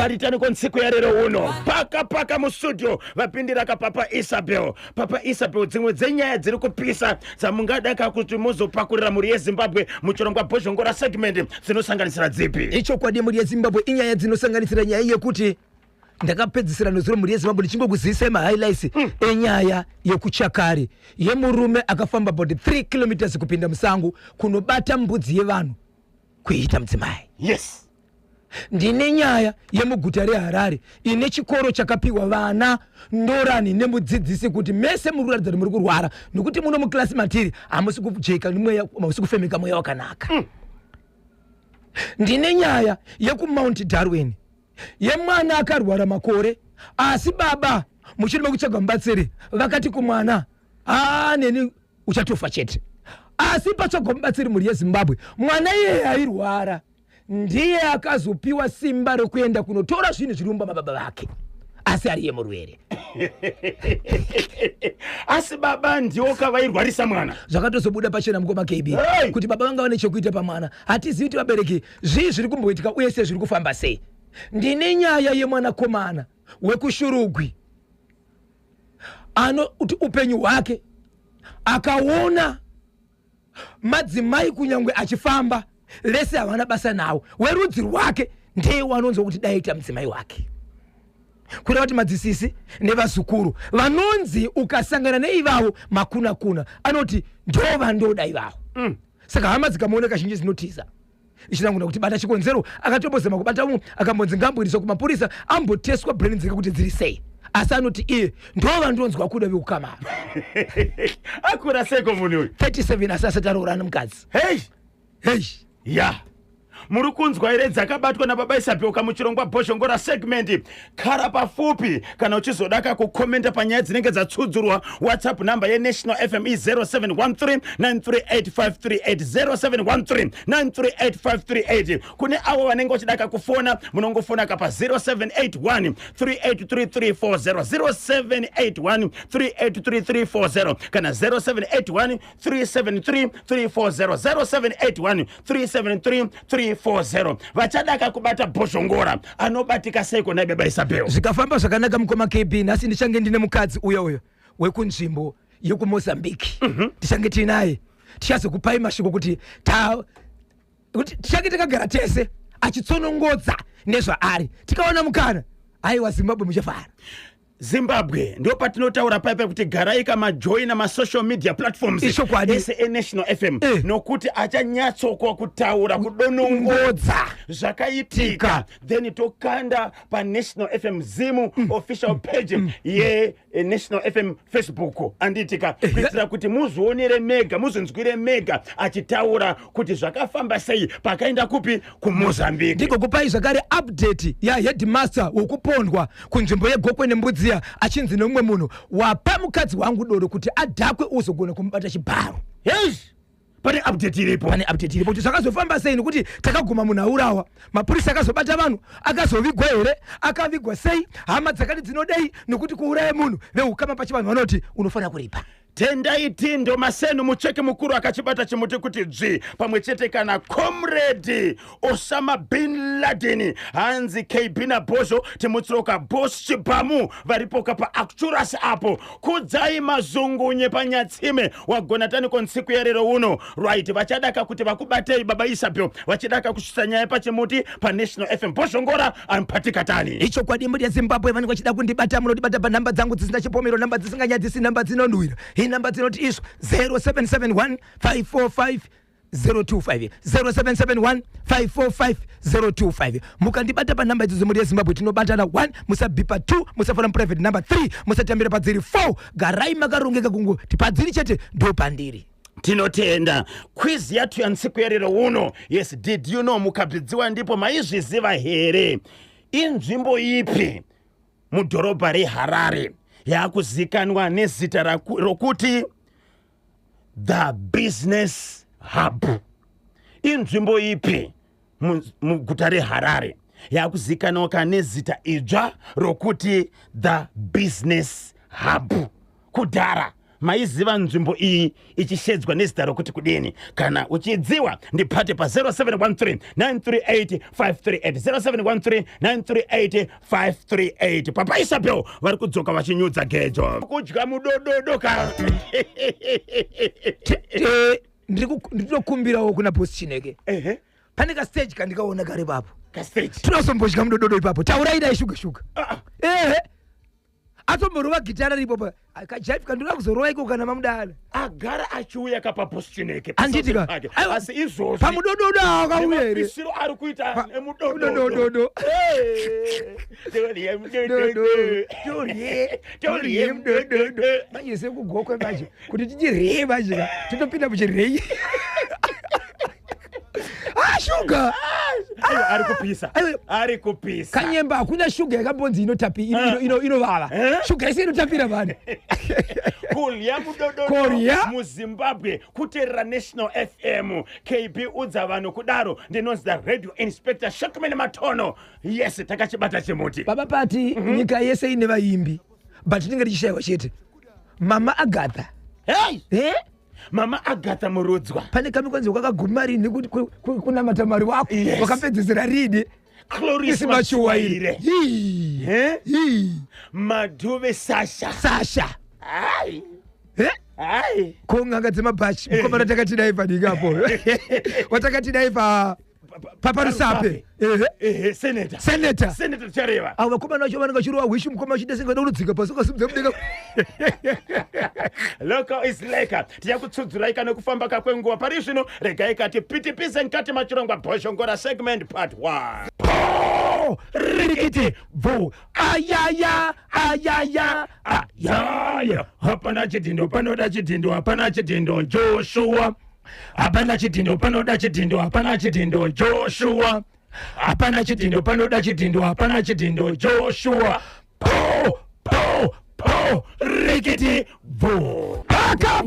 Paritani konsiku ya rero uno paka mu studio vapindira ka Papa Isabel dzimwe dzenyaya dziri kupisa dzamungadaka kuti muzopakurira muri yeZimbabwe muchirongwa Bozhongora segment dzinosanganisira dzipi. Icho kwadi muri yeZimbabwe inyaya dzinosanganisira nyaya yekuti ndakapedzisira nozuro muri yeZimbabwe ndichingokuzisa highlights enyaya yekuchakari yemurume akafamba about 3 km kupinda musango kunobata mbudzi yevanhu kuita mudzimai. Yes. Ndine nyaya yemuguta reHarare ine chikoro chakapiwa vana ndorani nemudzidzisi kuti mese mururadza muri kurwara nokuti muno muklasi matiri amusi kujeka nimwe amusi kufemeka mweya wakanaka. Ndine nyaya yeku-Mount Darwin yemwana akarwara makore asi baba muchiri mekutsvaga mubatsiri vakati kumwana neni uchatofa chete asi patsvaga mubatsiri muri yeZimbabwe mwana iye airwara ndiye akazopiwa simba rekuenda kunotora zvinhu zvirumba mababa vake asi ari yemurwere. Asi baba ndiwo kavairwarisa mwana zvakatozobuda pachena mukoma KB kuti baba vanga vane chekuita pamwana hatizivi kuti vabereki zvii zviri kumboitika uye sei zviri kufamba sei. Ndine nyaya yemwanakomana wekushurugwi kuti upenyu hwake akaona madzimai kunyangwe achifamba lese havana basa nawo werudzi rwake ndiye wanonzwa kuti daita mudzimai wake kureva kuti madzisisi nevazukuru vanonzi ukasangana neivavo makuna anoti ndova ndoda ivavo. Saka hama dzikamuoneka zhinji dzinotiza ichinanguna kuti bata chikonzero akatombozama kubata akambonzi ngambwiriswa kumapurisa amboteswa brain dzake kuti dziri sei asi anoti iye ndova ndonzwa kuda vekukamara. Akura seko munhu 37 asi asati aroorana mukadzi. Hey ya muri kunzwa ire dzakabatwa naBaba Isabel muchirongwa Bozhongora segment. Kara pafupi kana uchizodaka kukomenta panyaya dzinenge dzatsudzurwa. WhatsApp number yeNational FM is 0713938538 0713938538. kune avo vanenge vachidaka kufona munongofona kapa 0781383340 0781383340 kana 0781373340 0781373340 vachadaka kubata Bozhongora anobatika seiko na Baba Isabel. Zvikafamba zvakanaka mukoma KB nasi ndichange ndine mukadzi uyo wekunzvimbo yekuMozambique. Tichange tinaye tichazokupai mashoko kuti tichange takagara tese achitsonongodza nezvaari tikaona mukana aiwa Zimbabwe muchafara. Zimbabwe ndio patinotaura paipa kuti garai kama join ma social media platforms ese National FM nokuti achanyatsokuwa kutaura kudonongodza zvakaitika then tokanda pa National FM Zimu official page ye National FM Facebook anditika kuitira kuti muzoonere mega muzonzwire mega achitaura kuti zvakafamba sei pakaenda kupi kuMozambique. Ndiko kupai zvakare update ya headmaster wokupondwa kunzvimbo yeGokwe nembudzi achinzi nomwe munhu wapa mukadzi wangu doro kuti adhakwe uzogona kumubata chibharo. Pane update iripo kuti zvakazofamba sei nokuti takaguma munhu aurawa mapurisa akazobata vanhu akazovigwa here akavigwa sei hama dzakati dzinodei nokuti kuuraya munhu veukama pachivanhu vanoti unofanira kuripa. Tendai tindo masenu mucheke mukuru akachibata chimuti kuti dzvi pamwe chete kana comrade Osama bin Laden hanzi KB na Bozho timutsiroka Boss Chibamu varipoka pa Acturas apo kudzai mazungunye panyatsime wagona tani konsiku yarero uno right vachadaka kuti vakubatei Baba Isabel vachidaka kusvitsa nyaya pachimuti pa National FM Bozhongora ampatika tani. Icho kwadi muri yeZimbabwe vanenge vachida kundibata munodibata panhamba dzangu dzisina chipomero namba dzisinganyadzisi namba dzinonhuhwira namba dzinoti isu 0771545025 0771545025 mukandibata panhamba idzodzo muri yeZimbabwe tinobatana 1 musabhipa 2 musafana private number 3 musatambira padziri 4 garai makarongeka kungu tipadziri chete ndo pandiri. Tinotenda quiz yatu ya nsiku yarero uno. Yes, did you know mukabhidziwa ndipo maizviziva here inzvimbo ipi mudhorobha reHarare yakuzikanwa nezita rokuti the business hub? Inzvimbo ipi muguta reHarare yakuzikanwa nezita idzva rokuti the business hub? Kudhara maiziva nzvimbo iyi ichishedzwa nezita rokuti kudini? Kana uchidziwa ndipate pa 0713 938 538 0713 938 Papa Isabel vari kudzoka vachinyudza gejo kudya mudododo ka ndinokumbirawo kuna boss Chineke. Pane ka stage kandikaona kare papo. Ka stage tinosombodya mudododo ipapo taurai dai shuga atomborova gitara ripo pa kajive kandura kuzorova iko kana mamudala agara achiuya kapa boss Chineke anditika asi izvozvo pamudododo akauya ere pisiro ari kuita mudododo manje sekugokwe manje kuti tichirei manje totopinda muchirei shuga ari kupisa kanyemba hakuna shuga yakambonzi inovava shuga isi inotapira vanhu kurya mudododo muZimbabwe kuteerera National FM KB udza vanhu kudaro ndinonzi the radio inspector Shockman Matono. Yes, takachibata chimuti baba pati nyika yese ine vaimbi but tinenge tichishayiwa chete Mama Agatha. Mama Agatha Murudzwa pane kamikwanzi kwakagumarini kuti kuna matamari wako wakapedzesera ridi Glorious Machuwaire Madhuve Sasha konganga dzemabhachi mukomana takatidai padikapo watakatidai paparusape senator chareva ava vakomana vacho vanenge vachirowa hwishu mukoma vachidasengana unodzika pasi ukasimudza mudenga local is leka tichakutsudzura kana kufamba kakwenguva pari zvino regai kati pitipise nkati machirongwa bhoshongora segment part 1 rikiti vo ayaya hapana chitindo panoda chitindo hapana chitindo Joshua hapana chitindo panoda chitindo hapana chitindo Joshua hapana chitindo panoda chitindo hapana chitindo Joshua po rikiti vo paka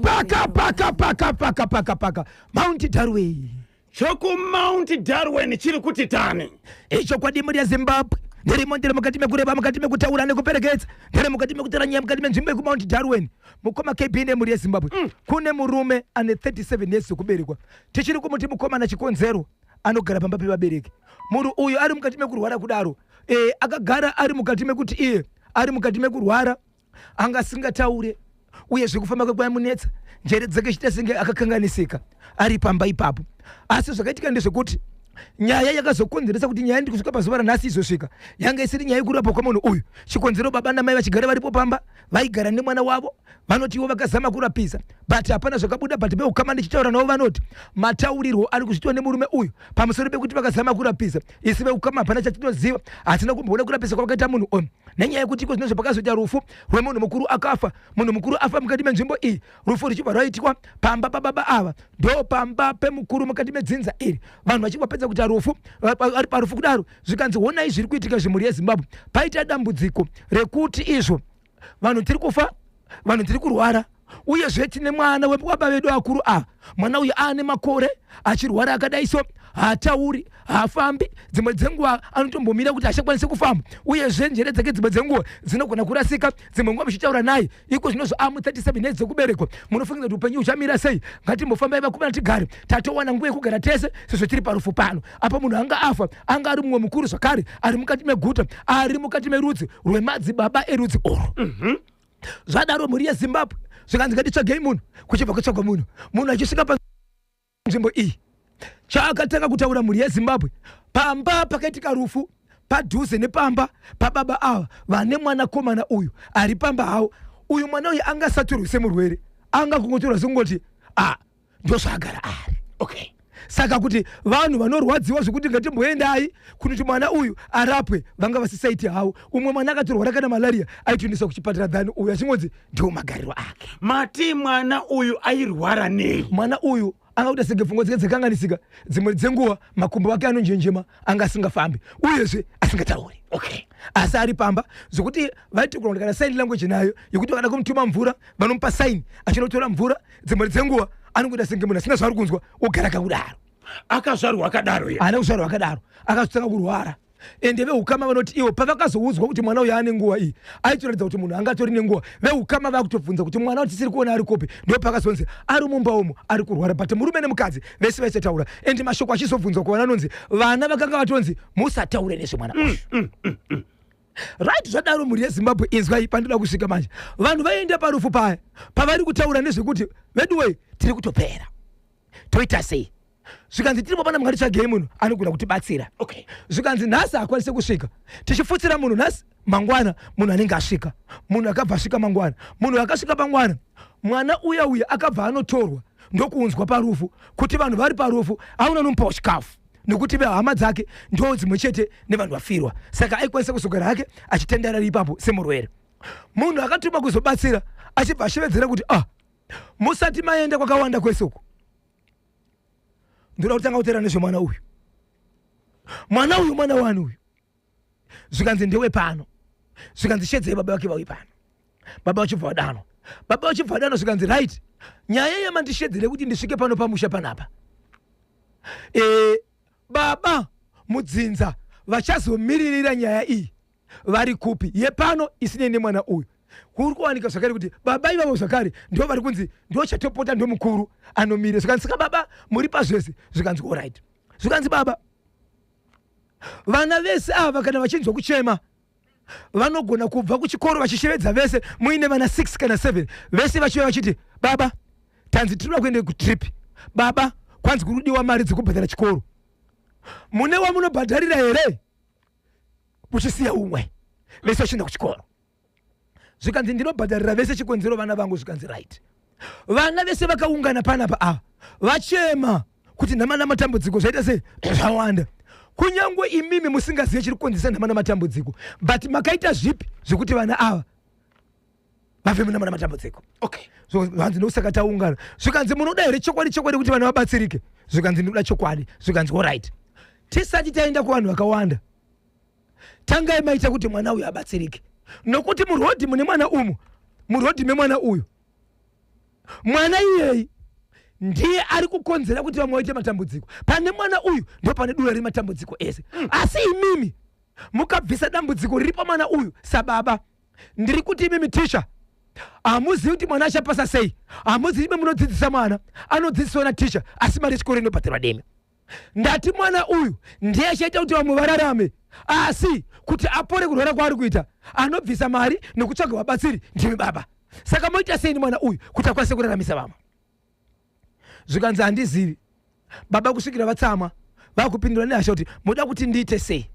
Mount Darwin choku Mount Darwin chiri kuti tani icho kwadi muri ya Zimbabwe ndirimo ndiri mukati mekureba mukati mekutaura nekuperekedza ndiri mukati mekutaranya mukati menzvimbo yeku Mount Darwin mukoma KB nemuri yeZimbabwe kune murume ane 37 years zokuberekwa tichiri kumuti mukomana chikonzero anogara pamba pevabereki muri uyu ari mukati mekurwara kudaro akagara ari mukati mekuti iye ari mukati mekurwara anga singataure uye zvekufamba kwake kwamunetsa njere dzake chita senge akakanganisika ari pamba ipapo asi zvakaitika ndezvekuti nyaya yakazokonzeresa kuti nyaya ndikusvika pazuva ranhasi izosvika yanga isiri nyaya yekurapa kwamunhu uyu chikonzero baba namai vachigara varipo pamba vaigara nemwana wavo vanotiwo vakazama kurapisa but hapana zvakabuda but beukama ndichitaura navo vanoti mataurirwo ari kuzvitwa nemurume uyu pamusoro pekuti vakazama kurapisa isi veukama hapana chatinoziva hatina kumboona kurapisa kwavakaita munhu uyu nenyaya yekuti iko zvinozvo pakazoita rufu rwemunhu mukuru akafa munhu mukuru afa mukati menzvimbo iyi rufu ruchibva rwaitwa pamba pababa ava ndo pamba pemukuru mukati medzinza iri vanhu vachingopedza kuti rufu ari parufu kudaro zvikanzi honai zviri kuitika zvemhuri yeZimbabwe paita dambudziko rekuti izvo vanhu tiri kufa vanhu tiri kurwara uyezve tine mwana webaba vedu akuru mwana uyu ane makore achirwara akadaiso haatauri haafambi dzimwe dzenguva anotombomira kuti achakwanise kufamba uyezve njere dzake dzimwe dzenguva dzinogona kurasika dzimwe nguva muchitaura naye iko zvinozvo amu 37 years dzokuberekwa munofungiza kuti upenyu huchamira sei ngatimbofambai vakomana tigare tatowana nguva yekugara tese sezvo tiri parufu pano apa munhu anga afa anga ari mumwe mukuru zvakare ari mukati meguta ari mukati merudzi rwemadzibaba erudzi oro zvadaro mhuri yeZimbabwe zvikanzi ngatitsvagei munhu kuchibva kutsvagwa munhu achisvika panzvimbo iyi chaakatanga kutaura mhuri yeZimbabwe pamba pakaitika rufu padhuze nepamba pababa ava vane mwana komana uyu ari pamba hawo uyu mwana uyu angasaturwi semurwere anga kungotorwa sengoti ndozvaagara ari saka kuti vanhu vanorwadziwa zvekuti ngatimboendai kuti mwana uyu arapwe vanga vasisaiti hawo umwe mwana akatorwara kana malaria aitoendeswa kuchipatara dhani uyu achingonzi ndiwo magariro ake mati mwana uyu airwara nei mwana uyu anga kuita senge pfungwa dzake dzakanganisika dzimwe dzenguva makumbo ake anonjenjema anga asingafambi uyezve asingatauri asi ari pamba zvokuti vaitokurwa kana sign language nayo yekuti vakada kumutuma mvura vanomupa sign achinotora mvura dzimwe dzenguva anongoita senge munhu asina zvaari kunzwa ogara kakudaro akazvarwa akadaro ana kuzvarwa akadaro akazotanga kurwara ende veukama vanoti iwo pavakazoudzwa kuti mwana uyu ane nguwa iyi aitoratidza kuti munhu angatori nenguwa veukama vakutobvunza kuti mwana tisiri kuona ari kopi ndo pakazonzi ari mumba umu ari kurwara but murume nemukadzi vese vachitaura ende mashoko achizobvunzwa kuwana anonzi vana vakanga vatonzi musataure nezvemwana uyu right zvadaro mhuri yezimbabwe inzwai pandinoda kusvika manje vanhu vaenda parufu paya pavari kutaura nezvekuti veduwei tiri kutopera toita sei zvikanzi tiripo pana mungati tsvagei munhu anogona kutibatsira zvikanzi nhasi akwanise kusvika tichifutsira munhu nhasi mangwana munhu anenge asvika munhu akabva asvika mangwana munhu akasvika pangwana mwana uya akabva anotorwa ndokuunzwa parufu kuti vanhu vari parufu auna nomupawo chikafu nekuti hama dzake ndo dzimwe chete nevanhu vafirwa saka aikwanisa kusogara hake achitendera ipapo semurwere munhu akatuma kuzobatsira achibva ashevedzera kuti musati maenda kwakawanda kwesoko ndoda kutanga kutera nezvemwana uyu mwana wani uyu zvikanzi ndewe pano zvikanzi shedzei baba vake vauyi pano baba vachibva vadano zvikanzi right nyaya yemandishedzere kuti ndisvike pano pamusha panapa baba mudzinza vachazomiririra nyaya iyi vari kupi yepano isinei nemwana uyu kuri kuwanika zvakare kuti baba ivavo zvakare ndo vari kunzi ndo chatopota ndo mukuru anomire zvikanzi saka baba muri pazvese zvikanzi alright zvikanzi baba vana vese ava kana vachinzwa kuchema vanogona kubva kuchikoro vachishevedza vese muine vana 6 kana 7 vese vachiva vachiti baba tanzi tinoda kuende kutrip baba kwanzi kurudiwa mari dzekubhadhara chikoro mune wamunobhadharira here muchisiya umwe vese vachienda kuchikoro zvikanzi ndinobhadharira vese chikonzero vana vangu zvikanzi right vana vese vakaungana panapa vachema kuti nhama namatambudziko zvaita sei zvawanda kunyangwe imimi musingazive chiri kukonzesa nhama namatambudziko but makaita zvipi zvekuti vana ava vave munama namatambudziko zvanzi ndokusaka taungana zvikanzi munoda here chokwadi kuti vana vabatsirike zvikanzi ndinoda chokwadi zvikanzi alright tisati taenda kuvanhu vakawanda tangai maita kuti mwana uyu abatsirike nokuti murodhi mune mwana umu murodhi memwana uyu mwana iyeyi ndiye ari kukonzera kuti vamwe vaite matambudziko pane mwana uyu ndo pane dura rematambudziko ese asi imimi mukabvisa dambudziko riri pamwana uyu sababa ndiri kuti imimi tisha hamuzivi kuti mwana achapasa sei hamuzivi ime munodzidzisa mwana anodzidziswa natisha asi mari yechikoro inobhadharwa demi ndati mwana uyu ndiye achaita kuti vamwe vararame asi kuti apore kurwara kwaari kuita anobvisa mari nekutsvaga vabatsiri ndimi baba saka moita sei mwana uyu kuti akwanise kuraramisa vamwe zvikanzi handizivi baba kusvikira vatsama vakupindura nehasha kuti muda kuti ndiite sei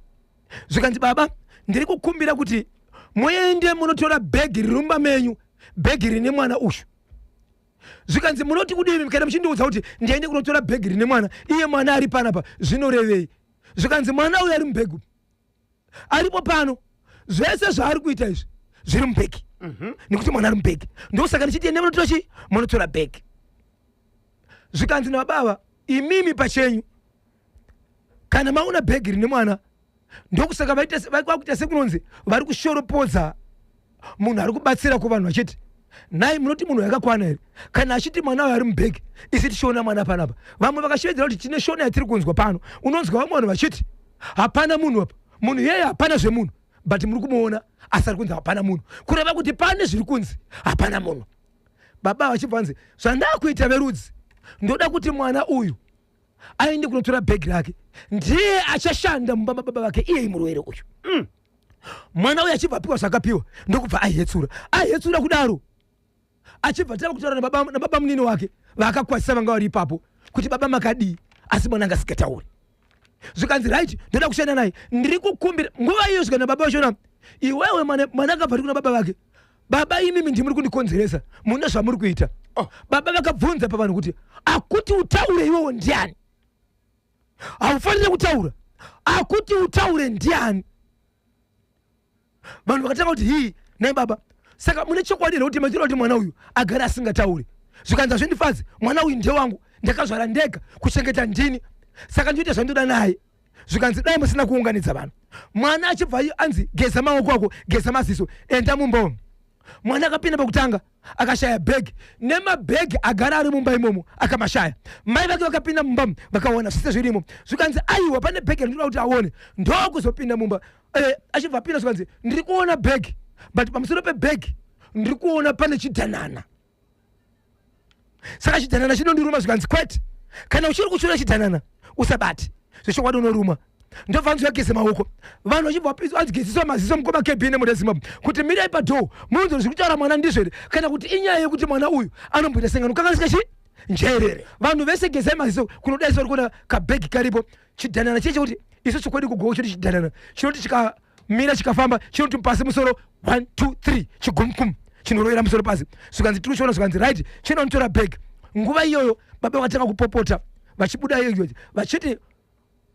zvikanzi baba ndiri kukumbira kuti muende munotora bhegi rirumba menyu bhegi rine mwana uyu zvikanzi munoti kudini kana muchindiudza kuti ndiende kunotora bhegi rine mwana iye mwana ari panapa zvinorevei zvikanzi mwana uyu ari mubhegi aripo pano zvese zvaari kuita izvi zviri mubhegi nekuti mwana ari mubhegi ndosaka ndichiti ende munotora chi munotora bhegi zvikanzi nababa imimi pachenyu kana mauna bhegi rine mwana ndokusaka vakuita sekunonzi vari kushoropodza munhu ari kubatsira kuvanhu vachiti nai munoti munhu yakakwana here kana achiti mwana uyo ari mubhegi isi tichiona mwana panapa vamwe vakashevedzera kuti tine shona yatiri kunzwa pano unonzwa vamwe vanhu vachiti hapana munhu apa munhu iyeye hapana zvemunhu but muri kumuona asi ari kunzi hapana munhu kureva kuti pane zviri kunzi hapana munhu baba vachibva nzi zvandakuita verudzi ndoda kuti mwana uyu aende kunotora bhegi rake ndiye achashanda mumba baba vake iye murwere uyu mwana uyu achibva apiwa zvakapiwa ndokubva ahetsura kudaro achibva tava kutaura nababa munini wake vakakwasisa vanga vari ipapo kuti baba makadii asi mwana angasikatauri zvikanzi right ndoda kushanda naye ndiri kukumbira nguva iyo zvikana baba vachona iwewe mwana akabva ri kuna baba vake baba imimi ndimuri kundikonzeresa muna zvamuri kuita baba vakabvunza pavanhu kuti akuti utaure iwewo ndiani haufanire kutaura akuti utaure ndiani vanhu vakatanga kuti hii nai baba saka mune chokwadi here kuti matira kuti mwana uyu agare asingatauri zvikanzi hazvindifadzi mwana uyu ndewangu ndakazvara ndega kuchengeta ndini saka ndinoita zvandoda naye zvikanzi dai musina kuunganidza vanhu mwana achibva anzi geza maoko ako geza maziso enda mumba mwana akapinda pakutanga akashaya bag nema bag agara ari mumba imomo akamashaya mai vake vakapinda mumba vakaona zvise zvirimo zvikanzi aiwa pane bag rinoda kuti aone ndokuzopinda mumba achibva pinda zvikanzi ndiri kuona bag but pamusoro pebag ndiri kuona pane chidhanana saka chidhanana chinondiruma zvikanzi kwete kana uchiri kushora chidhanana usabati zvechokwadi unoruma ndobva nzviyageze maoko vanhu vachibva vageziswa maziso mukoma kebhine murezimbabwe kuti mirai padhoo munzori zviri kutaura mwana ndizvo here kana kuti inyaya yekuti mwana uyu anomboita sengano kanganisika njerere vanhu vese gezai maziso kunodaiswa uri kuona kabhegi karipo chidhanana cheche kuti isu chikwedi kugogo choti chidhanana chinoti chikamira chikafamba chinoti pasi musoro 1 2 3 chigumkum chinorovera musoro pasi zvikanzi tiri kuchiona zvikanzi right chinonitora bhegi nguva iyoyo baba vakatanga kupopota vachibuda iyoyo vachiti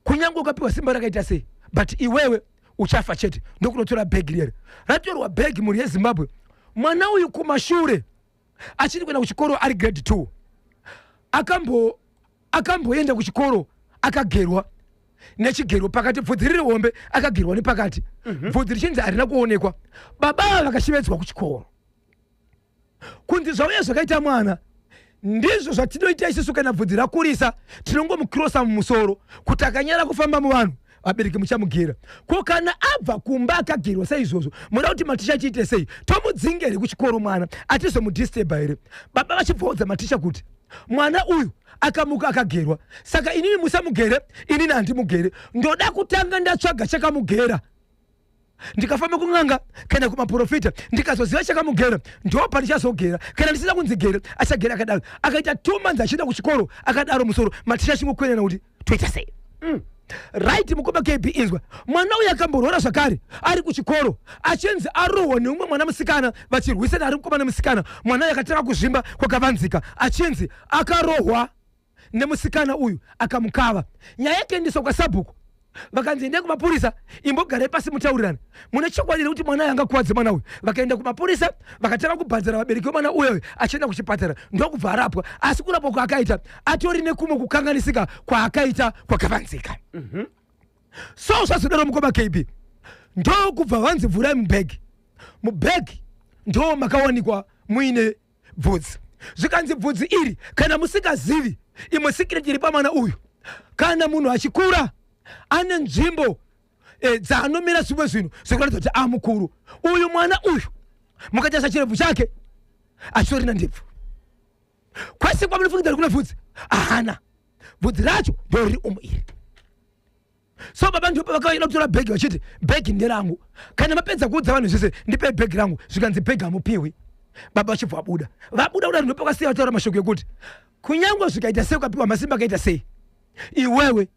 kunyange ukapiwa simba rakaita sei but iwewe uchafa chete ndokunotora bhegi riyere ratorwa bhegi muri yezimbabwe mwana uyu kumashure achiri kuenda kuchikoro ari grade 2 akamboenda kuchikoro akagerwa nechigero pakati bvudzi riri hombe akagerwa nepakati bvudzi richinzi harina kuonekwa baba vakashevedzwa kuchikoro kunzi zvauya zvakaita mwana ndizvo zvatinoita isusu kana bvudzi rakurisa tinongomukrosa mumusoro kuti akanyara kufamba muvanhu vabereki muchamugera ko kana abva kumba akagerwa saizvozvo muda kuti maticha chiite sei tomudzingere kuchikoro mwana atizomudisturba here baba vachibvaudza maticha kuti mwana uyu akamuka akagerwa saka inini musamugere inini handimugere ndoda kutanga ndatsvaga chakamugera ndikafamba kun'anga kana kumaprofita ndikazoziva chakamugera ndopa ndichazogera kana ndisina kunzigera achagera akadaro akaita 2 months achienda kuchikoro akadaro musoro maticha chingokwenena kuti toita sei right mukoma KB inzwa mwana uyu akamborwara zvakare ari kuchikoro achinzi arohwa neumwe mwana musikana vachirwisana ari mukoma nemusikana mwana uyu akatanga kuzvimba kwakavanzika achinzi akarohwa nemusikana uyu akamukava nyaya yake ndiswa kwasabhuku vakanzi ende kumapurisa imbogarai pasi mutaurirana mune chokwadi kuti mwana yanga kuwadze mwana uyu vakaenda kumapurisa vakatanga kubhadhara vabereki vemwana uyu achienda kuchipatara ndokubva arapwa asi kurapwa kwaakaita atori nekumwe kukanganisika kwaakaita kwakavanzika so zvazodaro mukoma KB ndokubva vanzi bvurai mubhegi ndo makawanikwa muine bvudzi zvikanzi bvudzi iri kana musikazivi imwe sikireti iri pamwana uyu kana munhu achikura ane nzvimbo dzaanomira zvimwe zvinhu zvekuratidza kuti amukuru uyu mwana uyu mukatarisa chirebvu chake achitorina ndebvu kwese kwamunofungidza ri kuna bvudzi ahana bvudzi racho ndoriri iri so baba ndopa vakaenda kutora bhegi vachiti bhegi nderangu kana mapedza kuudza vanhu zvese ndipe bhegi rangu zvikanzi bhegi hamupiwi baba vachibva vabuda ndopa vakasiya vataura mashoko ekuti kunyange zvikaita sei ukapiwa masimba akaita sei iwewe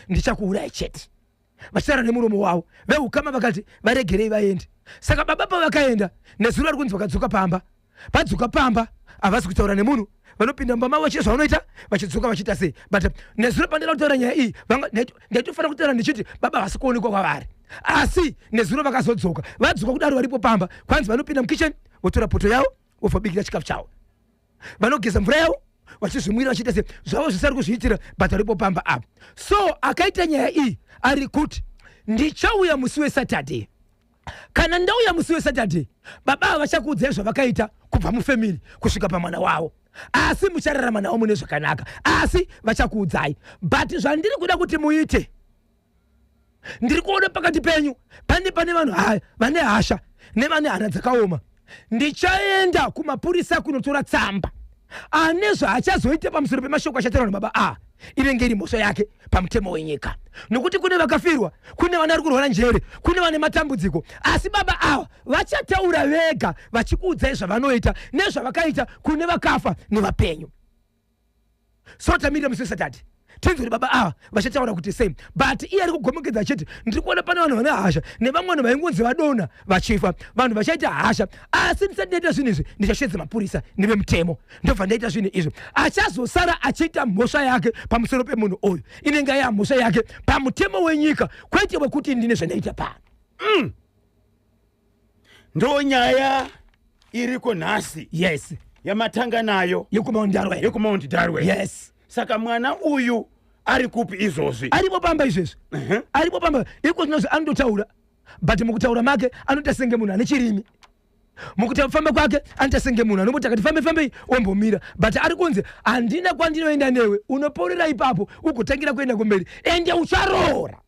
ndichakuurai chete vachitaura nemuromo wavo veukama vakati varegerei vaende saka baba pavakaenda nezuro vari kunzi vakadzoka pamba vadzoka pamba havasi kutaura nemunhu vanopinda mumba mavo vachiita zvavanoita vachidzoka vachiita sei but nezuro pandida kutaura nyaya iyi ndaitofanira kutaura ndichiti baba havasi kuonekwa kwavari asi nezuro vakazodzoka vadzoka kudaro varipo pamba kwanzi vanopinda mukicheni votora poto yavo vobva bikira chikafu chavo vanogeza mvura yavo vachizvimwira vachiita sei zvavo zvisari kuzviitira but varipo pamba apo so akaita nyaya iyi ari kuti ndichauya musi weSaturday kana ndauya musi weSaturday baba vachakuudzai zvavakaita kubva mufamily kusvika pamwana wavo asi muchararama navo mune zvakanaka asi vachakuudzai but zvandiri kuda kuti muite ndiri kuona pakati penyu pane vanhu vane hasha nevane hana dzakaoma ndichaenda kumapurisa kunotora tsamba ane zvaachazoita pamusoro pemashoko achataura nababa inenge iri mhosva yake pamutemo wenyika nokuti kune vakafirwa kune vana vari kurwara njere kune vane matambudziko asi baba ava vachataura vega vachikuudzai zvavanoita nezvavakaita kune vakafa nevapenyu so tamirira musi weSaturday tinzori baba ava vachataura kuti same but iye ari kugomekedza achiti ndiri kuona pane vanhu vane hasha nevamwe vanhu vaingonzi vadona vachifa vanhu vachaita hasha asi ndisati ndaita zvinhu izvi ndichashedza mapurisa nevemutemo ndobva ndaita zvinhu izvi achazosara achiita mhosva yake pamusoro pemunhu uyu inenge yamhosva yake pamutemo wenyika kwete wekuti ndine zvandaita pano ndo nyaya iriko nhasi yes yamatanga nayo yekumount Darwin yes saka mwana uyu ari kupi izvozvi aripo pamba izvezvi aripo pamba iko zvinozi anotaura but mukutaura make anoita senge munhu ane chirimi mukuti afamba kwake antasenge munhu anomuti akati fambe ombomira but ari kunze andina kwandinoenda newe unoporera ipapo ugotangira kuenda kumberi ende ucharoora.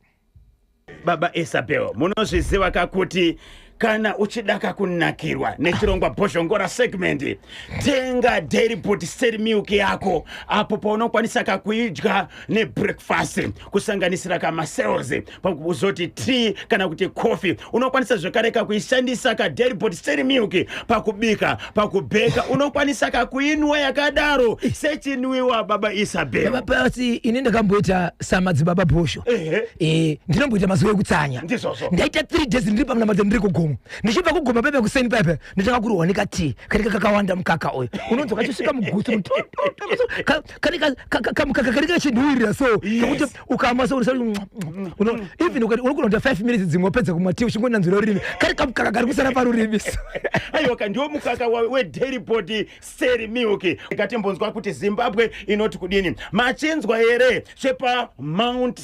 Baba Isabel munozviziva kakuti kana uchidaka kunakirwa nechirongwa Bhoshongora segment tenga Dairy Bot Steady Milk yako apo paunokwanisa kakuidya nebreakfast kusanganisira kama cells pakuzoti tea kana kuti coffee unokwanisa zvekare kakuishandisa ka Dairy Bot Steady Milk pakubika pakubeka unokwanisa kakuinwa yakadaro sechinwiwa Baba Isabel. Baba pasi ine ndakamboita samadzi Baba Bhosho ndinomboita mazuva ekutsanya ndaita 3 days ndiri pamuna ndiri kugoma ndichibva kugoma pepe kuseni pepe nditaka kurohwa nekati katika kakawanda mukaka oyo unonzo kachisvika mugusu kamukaka katika chinhuwirira so kuti ukamwa so even unokuronda 5 minutes dzimwe wapedza kumwa tea uchingonanzvira rurimi kari kamukaka kari kusara parurimi aiwa ndiwo mukaka weDairy Bot Steady Milk ikatimbonzwa kuti Zimbabwe inoti kudini machinzwa here chepa Mount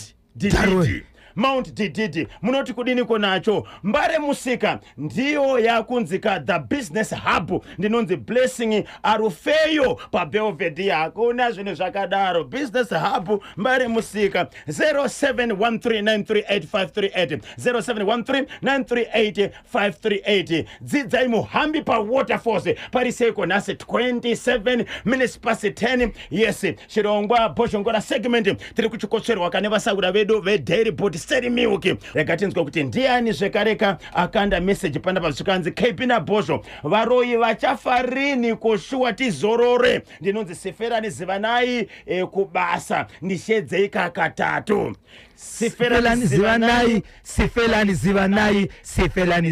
Dididi munoti kudini konacho mbare musika ndiyo yakunzika the business hub ndinonzi Blessing Arufeyo pa Belvedere hakuna zvinhu zvakadaro business hub mbare musika 0713938538 0713938538 dzidzai muhambi pa Waterfalls pariseko nasi 27 minutes past 10 yes chirongwa Bhoshongora segment tiri kuchikotserwa kane vasaura vedu veDairy Bot Steady Milk yakatinzwa kuti ndiani zvekareka akanda message panda pazvikanzi KP na Bhosho varoyi vachafarini kushuwa tizorore ndinonzi Siferani Zivanai kubasa ndishedzei kakatatu Siferani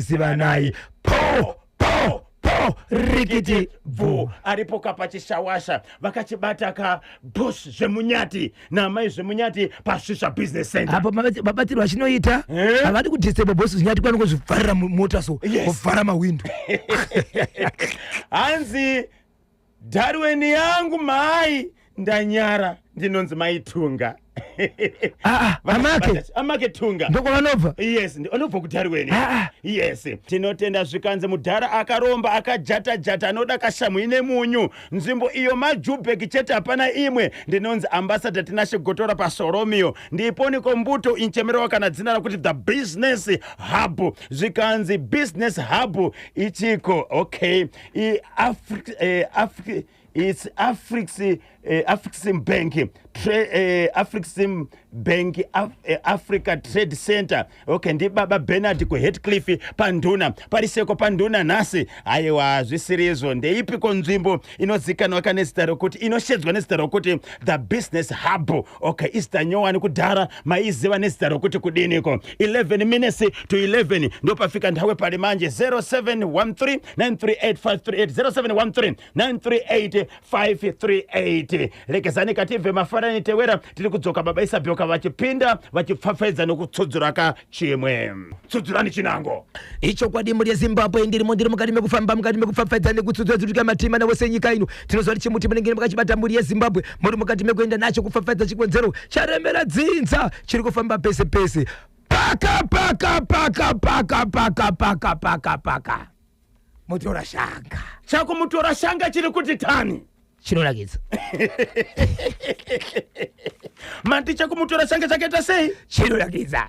Zivanai po rikiti vu aripo kapachishawasha vakachibata ka Bush zvemunyati namai zvemunyati pashisha business center apo babatirwa chinoita avadi kudisturb boss zvinyati kwaniko zvivharira mota so kuvhara mawindo hanzi Darweni yangu mai ndanyara ndinonzi maitunga amake tunga ndoko vanobva yes anobva kuDarweni yes tinotenda zvikanze mudhara akaromba akajata anoda kashamu ine munyu nzvimbo iyo majubheki chete hapana imwe ndinonzi ambassador Tinashe Gotora paSoromio ndiponi kombuto inchemerewa kana dzina rakuti the business hub zvikanzi business hub ichiko okay it's Afrixim Bank Africa Trade Center okay ndi baba Bernard ku Heathcliff panduna pariseko panduna nasi aiwa zvisirizo ndeipi konzvimbo inozikanwa kanezita rokuti inoshedzwa nezita rokuti the business hub okay isitanyowani kudhara maiziva nezita rokuti kudiniko 11 minutes to 11 ndopafika nthawe pali manje 0713938538 0713938538 lekezani kativhe mafarani tewera tiri kudzoka Baba Isabel vachipinda vachipfapfaidza nokutsudzura kachimwe tsudzurani chinango icho kwadi muri Zimbabwe ndiri mukati mekufamba mukati mekupfapfaidza nekutsudzura zvitika matima nawose nyika ino tinozva kuti chimuti munenge makachibata muri Zimbabwe muri mukati mekuenda nacho kupfapfaidza chikonzero charemera dzinza chiri kufamba pese paka mutora shanga chako mutora shanga chiri kuti tani chinonakidza mati chakumutora shanga chakaita sei chinonakidza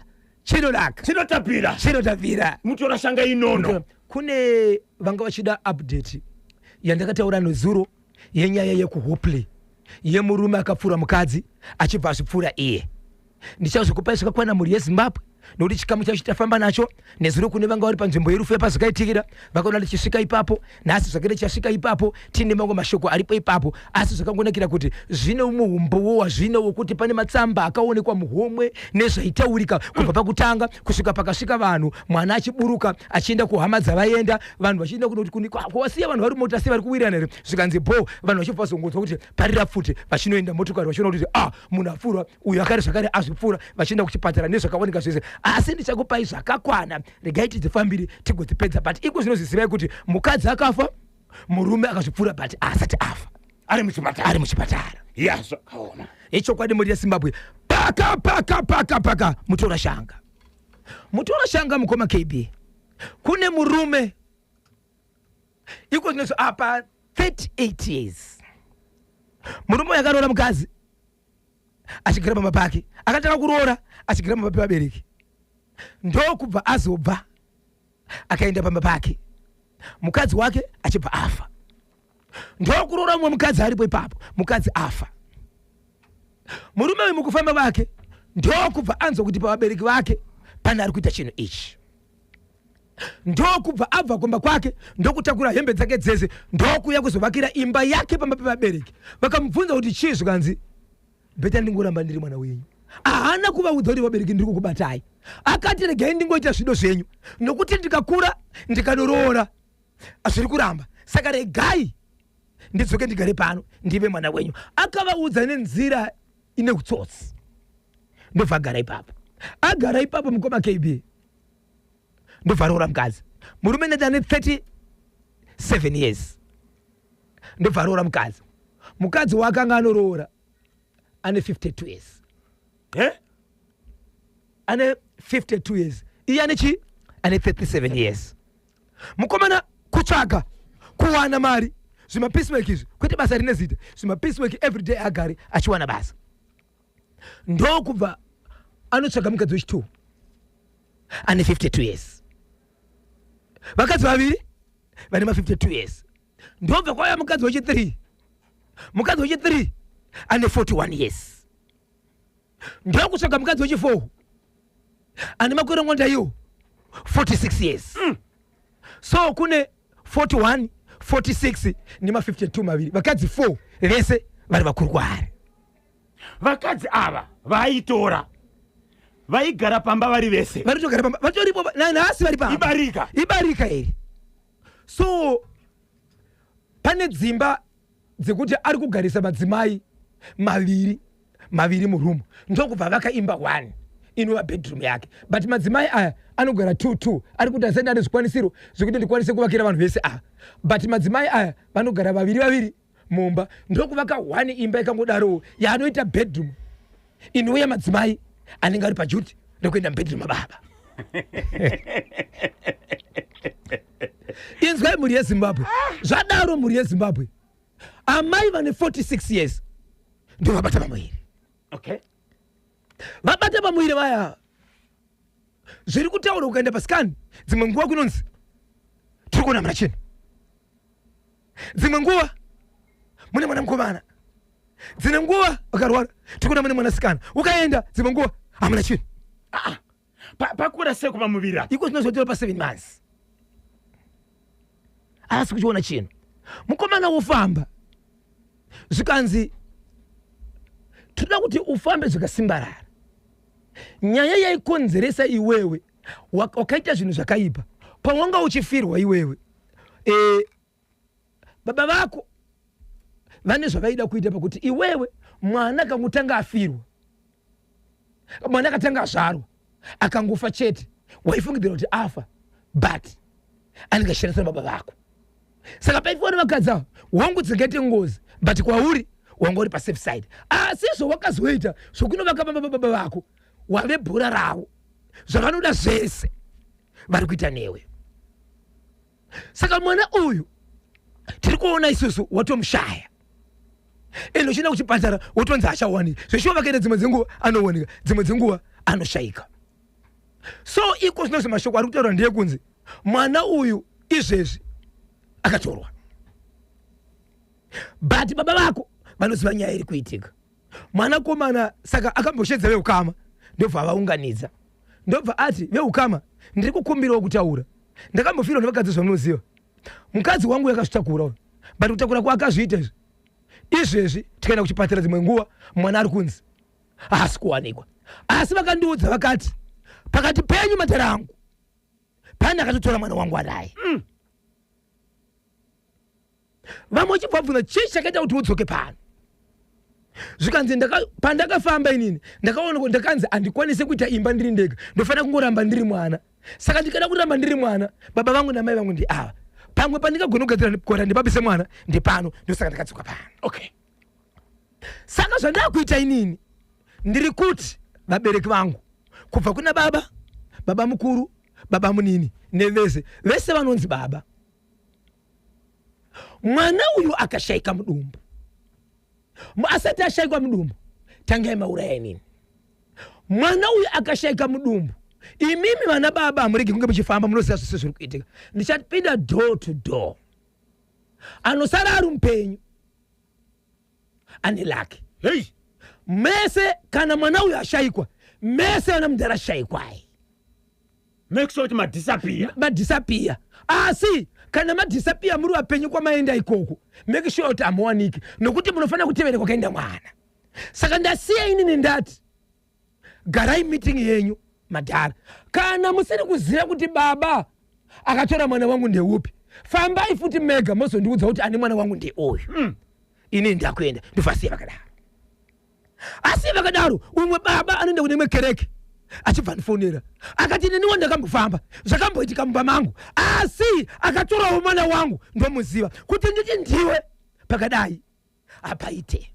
chinotapira mutora shanga inono kune vanga vachida update yandakataura nezuro yenyaya yekuhopley yemurume akapfura mukadzi achibva azvipfura iye ndichazokupai zvakakwana muri yeZimbabwe nokuti chikamu chacho chitafamba nacho nezuro kune vanga vari panzvimbo yerufu yepazvikaitikira vakaona tichisvika ipapo nhasi zvakare tichasvika ipapo tine mamwe mashoko aripo ipapo asi zvakangonakira kuti zvine muumbowo wazvino wokuti pane matsamba akaonekwa muhomwe nezvaitaurika kubva pakutanga kusvika pakasvika vanhu mwana achiburuka achienda kuhama dzavaenda vanhu vachienda kunoti kuwasiya vanhu vari mota sei vari kuwirana here zvikanzi vanhu vachibva zongodzwa kuti parira futi vachinoenda motokari vachiona kuti munhu apfura uyu akare zvakare azvipfura vachienda kuchipatara nezvakaoneka zvese asi ndichakupai zvakakwana regai tidzifambiri tigodzipedza but iko zvinozvisivai kuti mukadzi akafa murume akazvipfura but asati afa ari muchipatara yazvo kaona ichokwadi muri yeZimbabwe paka mutora shanga mukoma KB kune murume iko zinoso apa 38 years murume yakarora mukazi achigara pamba pake akataka kuroora achigara pamba pevabereki ndokubva azobva akaenda pamba pake mukadzi wake achibva afa ndokuroora mumwe mukadzi aripo ipapo mukadzi afa murume uyu mukufamba vake ndokubva anzwa kuti pavabereki vake pane ari kuita chinhu ichi ndokubva abva kumba kwake ndokutakura hembe dzake dzese ndokuya kuzovakira imba yake pamba pevabereki vakamubvunza kuti chii zvikanzi bheta ndingoramba ndiri mwana wenyu ahana kuvaudza kuti vabereki ndiri kukubatai akati regai ndingoita zvido zvenyu nokuti ndikakura ndikadoroora zviri kuramba saka regai ndidzoke ndigare pano ndive mwana wenyu akavaudza nenzira ine utsotsi ndobva agara ipapo agara ipapo mukoma KB ndobva aroora mukadzi murume neti ane 37 years ndobva aroora mukadzi wakanga anoroora ane 52 years ane 52 years iye ane chi ane 37 years mukomana kutsvaga kuwana mari zvimapeacemaker izvi kwete basa rine zita zvimapeacemaker everyday agari achiwana basa ndokubva anotsvaga mukadzi wechi2 ane 52 years vakadzi vaviri vane ma52 years ndobva kwauya mukadzi wechi3 ane 41 years ndokutsvaga mukadzi wechi4 ane makore ngonda iwo 46 years so kune 41 46 nima 52 maviri vakadzi 4 vese vari vakuru kwaari vakadzi ava vaitora vaigara pamba vari vese varitogara pamba vatoripo nhasi vari pamba ibarika eri so pane dzimba dzekuti ari kugarisa madzimai maviri murumu ndokubva vakaimba 1 inova bedroom yake but madzimai aya anogara 2 ari kuti asenda ane zvikwanisiro zvekuti ndikwanise kuvakira vanhu vese but madzimai aya vanogara vaviri mumba ndokuvaka 1 imba ikangodaro yaanoita bedroom inouya madzimai anenge ari pajuti rekuenda mubedroom mababa inzwai mhuri yezimbabwe zvadaro mhuri yezimbabwe amai vane 46 years ndo vabata pamwiri vabata pamwiri vaya zviri kutaura ukaenda pasikani dzimwe nguva kunonzi tiri kuona muna chino dzimwe nguva mune mwana mukomana dzimwe nguva ukarwara tiri kuona mune mwana sikana ukaenda dzimwe nguva hamuna chino pakura sei kupamuviri apo iko zvinozotora pa7 months asi kuchiona chino mukomana wofamba zvikanzi tinoda kuti ufambe zvakasimbarara nyaya yaikonzeresa iwewe wakaita zvinhu zvakaipa pawanga uchifirwa iwewe baba vako vane zvavaida kuita pakuti iwewe mwana akangotanga afirwa mwana akatanga azvarwa akangofa chete waifungidzira kuti afa but anenge ashandisa baba vako saka paifiwa nevakadzi ava wangudzingete ngozi but kwauri wanga uri pasafe side asi zvowakazoita zvokunovaka baba vako wave bhura ravo zvavanoda zvese vari kuita newe saka mwana uyu tiri kuona isusu watomushaya ende uchienda kuchipatara wotonzi achawani zveshuwa vakaenda dzimwe dzenguva anowanika dzimwe dzenguva anoshayika so iko zvinozve mashoko ari kutaura ndeye kunzi mwana uyu izvezvi akatorwa but baba vako vanoziva nyaya iri kuitika mwana komana saka akamboshedza veukama ndobva avaunganidza ndobva ati veukama ndiri kukumbirawo kutaura ndakambofirwa nevakadzi zvamunoziva mukadzi wangu yakazvitakura but kutakura kwaakazviita izvezvi tikaenda kuchipatara dzimwe nguva mwana ari kunzi haasi kuwanikwa asi vakandiudza vakati pakati penyu matara angu pane akatotora mwana wangu adaye vamwe uchibvabvunza chii chakaita kuti udzoke pano zvikanzi pandakafamba inini ndakaona kuti ndakanzi handikwanise kuita imba ndiri ndega ndofanira kungoramba ndiri mwana saka ndikada kuramba ndiri mwana baba vangu namai vangu ndi ava pamwe pandingagona kugadzira kora ndibabise mwana ndipano ndosaka ndakadzoka pano saka zvandakuita inini ndiri kuti vabereki vangu kubva kuna baba mukuru baba munini nevese vese vanonzi baba mwana uyu akashaika mudumbu. Asati ashaika mudumbu tangai mauraya nini. Mwana uyu akashaika mudumbu. Imimi vana baba amurege kunge muchifamba munoziva zvose zviri kuitika. Ndichapinda door to door. Anosara ari mupenyu ane lake. Hey, mese kana mwana uyu ashaikwa mese vana mudhara shaikwai. Make sure to madisappear. Asi kana madisappear muri wapenyu kwa maenda ikoko. Make sure kuti amuwaniki. Nokuti munofana kutevera kwakaenda mwana. Saka ndasiya inini ndati garai meeting yenyu madhara. Kana musiri kuziva kuti baba akatora mwana wangu ndeupi, fambai futi mega mozondiudza kuti ane mwana wangu ndeuyu. Ini ndakuenda ndifasiya vakadaro. Asi vakadaro umwe baba anoenda kune kereke achibva ndifonera akati neniwo ndakambofamba zvakamboitika mumba mangu, asi akatorawo mwana wangu ndomuziva kuti nditi ndiwe pakadai apaite.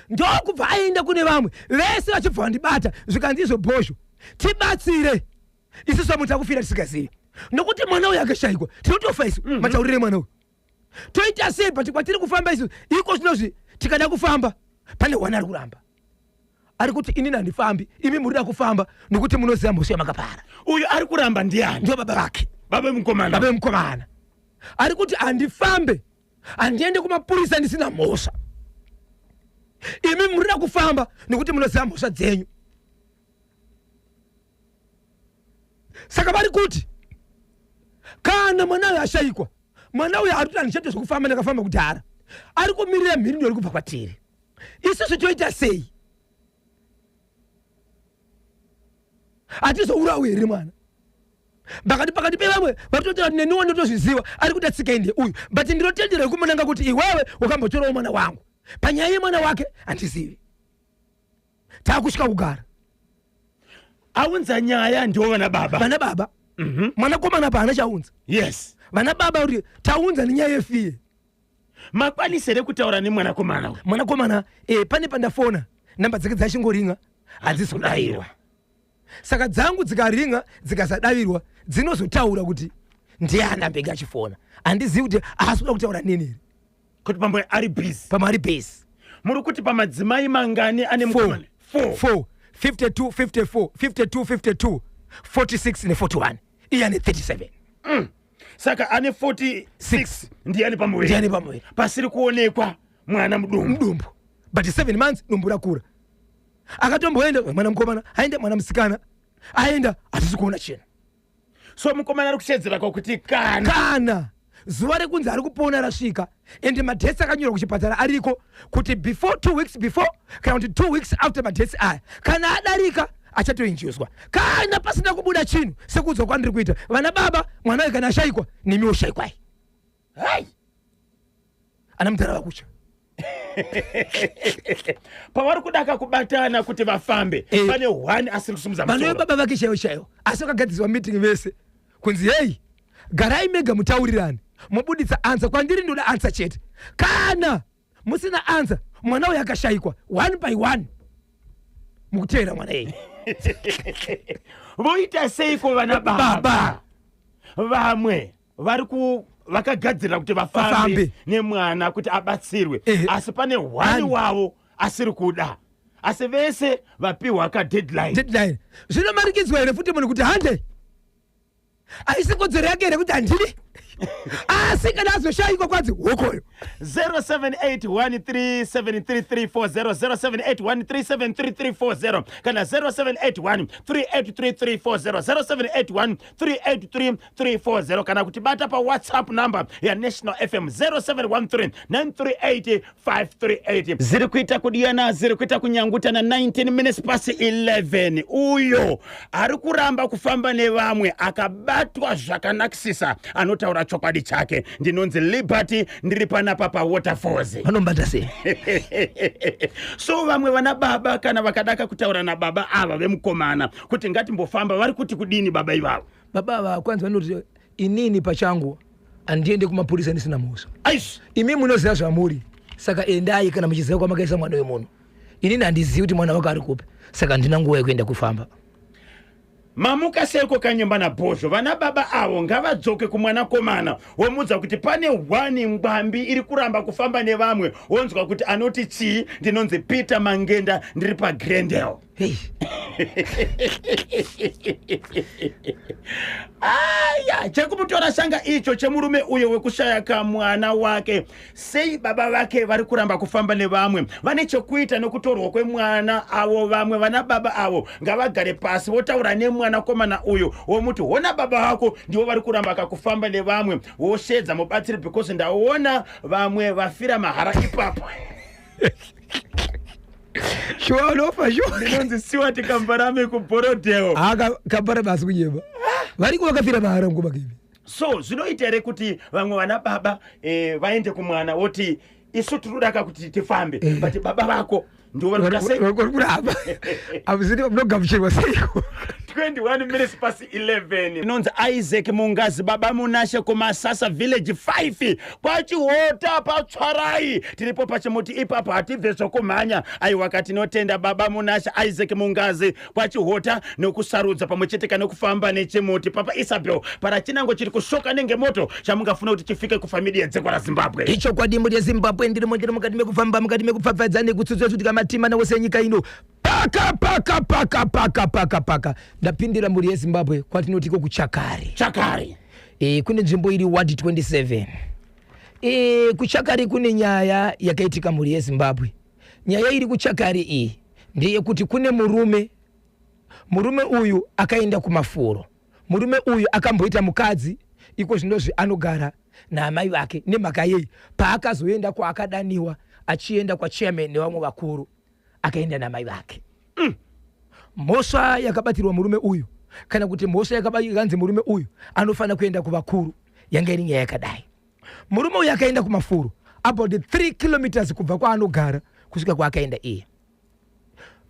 Ndokubva aenda kune vamwe vese vachibva vandibata zvikandizvo bhosho tibatsire isusu mutakufira tisingazivi nokuti mwana uyu akashayikwa tinotofa isu mataurire mwana uyu toita sei pati kwatiri kufamba isu iko zvinozvi tikada kufamba pane wana ari kuramba ari kuti inini handifambi imi murida kufamba nokuti munoziva mhosva yamakapara. Uyu ari kuramba ndiani? Ndo baba vake, baba vemukomana ari kuti handifambe handiende kumapurisa ndisina mhosva. Imi murida kufamba nokuti munoziva mhosva dzenyu. Saka vari kuti kana mwana uyu ashayikwa, mwana uyu ari kuti handichaite zvokufamba ndakafamba kudhara, ari kumirira mhiri ndori kubva kwatiri. Isusu toita sei? Hatizourawo here mwana. Pakati pevamwe vatotera kuti neniwo ndotozviziva ari kuti atsika inde uyu, but ndinotendera kumunanga kuti iwewe wakambotorawo mwana wangu. Panyaya yemwana wake handizivi. Taakusvika kugara. Aunza nyaya ndiwo vana baba. Vana baba. Mwanakomana paana chaunza. Yes. Vana baba kuti taunza nenyaya yefiye. Makwanisire kutaura nemwanakomana uyu. Mwanakomana pane pandafona namba dzake dzachingoringa hadzizodaiwa. Saka dzangu dzikaringa dzikasadavirwa dzinozotaura kuti ndiana mbega achifona. Handizivi kuti asoda kutaura nini. Kuti pamwe ari busy. Pamwe ari busy. Muri kuti pamadzimai mangani ane mukomana? 4 52 54 52 52 46 ne 41 iye ane 37. Saka ane 46 ndiani pamwe pasiri kuonekwa mwana mudumbu. But 7 months dumbu rakura. Akatomboenda mwana mukomana aenda mwana musikana aenda hatisi kuona chena. So mukomana ari kushedzera kuti kana zuva rekunzi ari kupona rasvika ende madhesi akanyorwa kuchipatara ariko kuti before 2 weeks before kana kuti 2 weeks after madhesi aya kana adarika achatoinjizwa. Kana pasina kubuda chinhu sekudzwa kwandiri kuita vana baba mwana uyu kana ashayikwa nemiwo shayikwai. Hai ana mudhara vakucha. Pavari kudaka kubatana kuti vafambe pane one asiri kusumudza musoro. Vano baba vake chayo asi vakagadzirwa meeting vese kunzi hei garai mega mutaurirane mubuditsa ansa kwandiri ndoda ansa chete. Kana musina ansa mwana uyu akashayikwa 1 by 1 mukutera mwana ei. Voita seiko vana baba vamwe vari vakagadzira kuti vafambe nemwana kuti abatsirwe asi pane one wavo asiri kuda, asi vese vapiwa ka deadline. Zvinomarikidzwa here futi munhu kuti hande aisi kodzero yake here kuti handidi asi kana azoshayikwa kwadzi hokoyo. 0781373340 kana 0781383340 0781383340 kana kuti bata pa WhatsApp number ya National FM 0713938538. Ziri kuita kudiyana, ziri kuita kunyangutana 19 minutes past 11. Uyo ari kuramba kufamba nevamwe akabatwa zvakanakisisa anotaura chokwadi chake. Ndinonzi Liberty, ndiri panapa pa Waterfalls. Vanombata sei? So vamwe vana baba kana vakadaka kutaura na baba ava vemukomana kuti ngatimbofamba vari kuti kudini baba ivavo. Baba ava kwanza vanoti inini pachangu andiende kumapurisa ndisina mhosva. Aish, imi munoziva zvamuri. Saka endai kana muchiziva kwamakaisa mwana wemunhu. Inini handizivi kuti mwana wako ari kupi. Saka ndina nguva yekuenda kufamba. mamuka seko kanyemba na bhozho vana baba avo ngavadzoke kumwana komana womudza kuti pane wani ngwambi iri kuramba kufamba nevamwe wonzwa kuti anoti chii ndinonzi Peter Mangenda ndiri paGrendale. Hey. Aya, chekumutora shanga icho chemurume uyo wekushaya kamwana wake. Sei baba vake vari kuramba kufamba nevamwe vane chekuita nokutorwa kwemwana avo vamwe vana baba avo ngavagare pasi votaura nemwana komana uyo womuti hona baba vako ndivo vari kuramba kakufamba nevamwe woshedza mubatsiri because ndaona vamwe vafira mahara ipapo. Shwanofa shwa ndinonzi Siwati Kambarame kuBorodeo. Kambara basi kunyeba variko vakafira mahara nguba kivi. So zvinoita here kuti vamwe vana baba vaende kumwana woti isu tiruda kuti tifambe but baba vako ndivo vari kuramba abuzini mnogamushirwa seiko. 21 minutes past 11 inonzi Isaac Mungazi baba Munashe kuMasasa village 5 kwachihota patsvarai tiripo pachimuti ipapo hatibve zvokumhanya aiwa kati notenda baba Munashe Isaac Mungazi kwachihota nokusarudza pamwechete kanokufamba nechimuti papa Isabel para chinango chiri kushoka nengemoto chamungafuna kuti chifike kufamily yedzeko raZimbabwe. Icho kwadi muri yeZimbabwe ndiri mukati mekufamba mukati mekupfapfadza nekutsudzwa kuti kamatima nawose nyika ino paka ndapindira muri yeZimbabwe kwatinotiko kuChakari. Kune nzvimbo iri ward 27. Kuchakari kune nyaya yakaitika muri yeZimbabwe. Nyaya iri kuChakari iyi ndeye kuti kune murume uyu akaenda kumafuro. Murume uyu akamboita mukadzi iko zvinozvi anogara naamai vake nemhaka yei paakazoenda kwaakadaniwa achienda kwachairman nevamwe vakuru akaenda namai vake. Mhosva yakabatirwa murume uyu kana kuti mhosva yakabanzi murume uyu anofana kuenda kuvakuru yanga iri nyaya yakadai. Murume uyu akaenda kumafuro about 3 kilometers kubva kwaanogara kusvika kwaakaenda iye.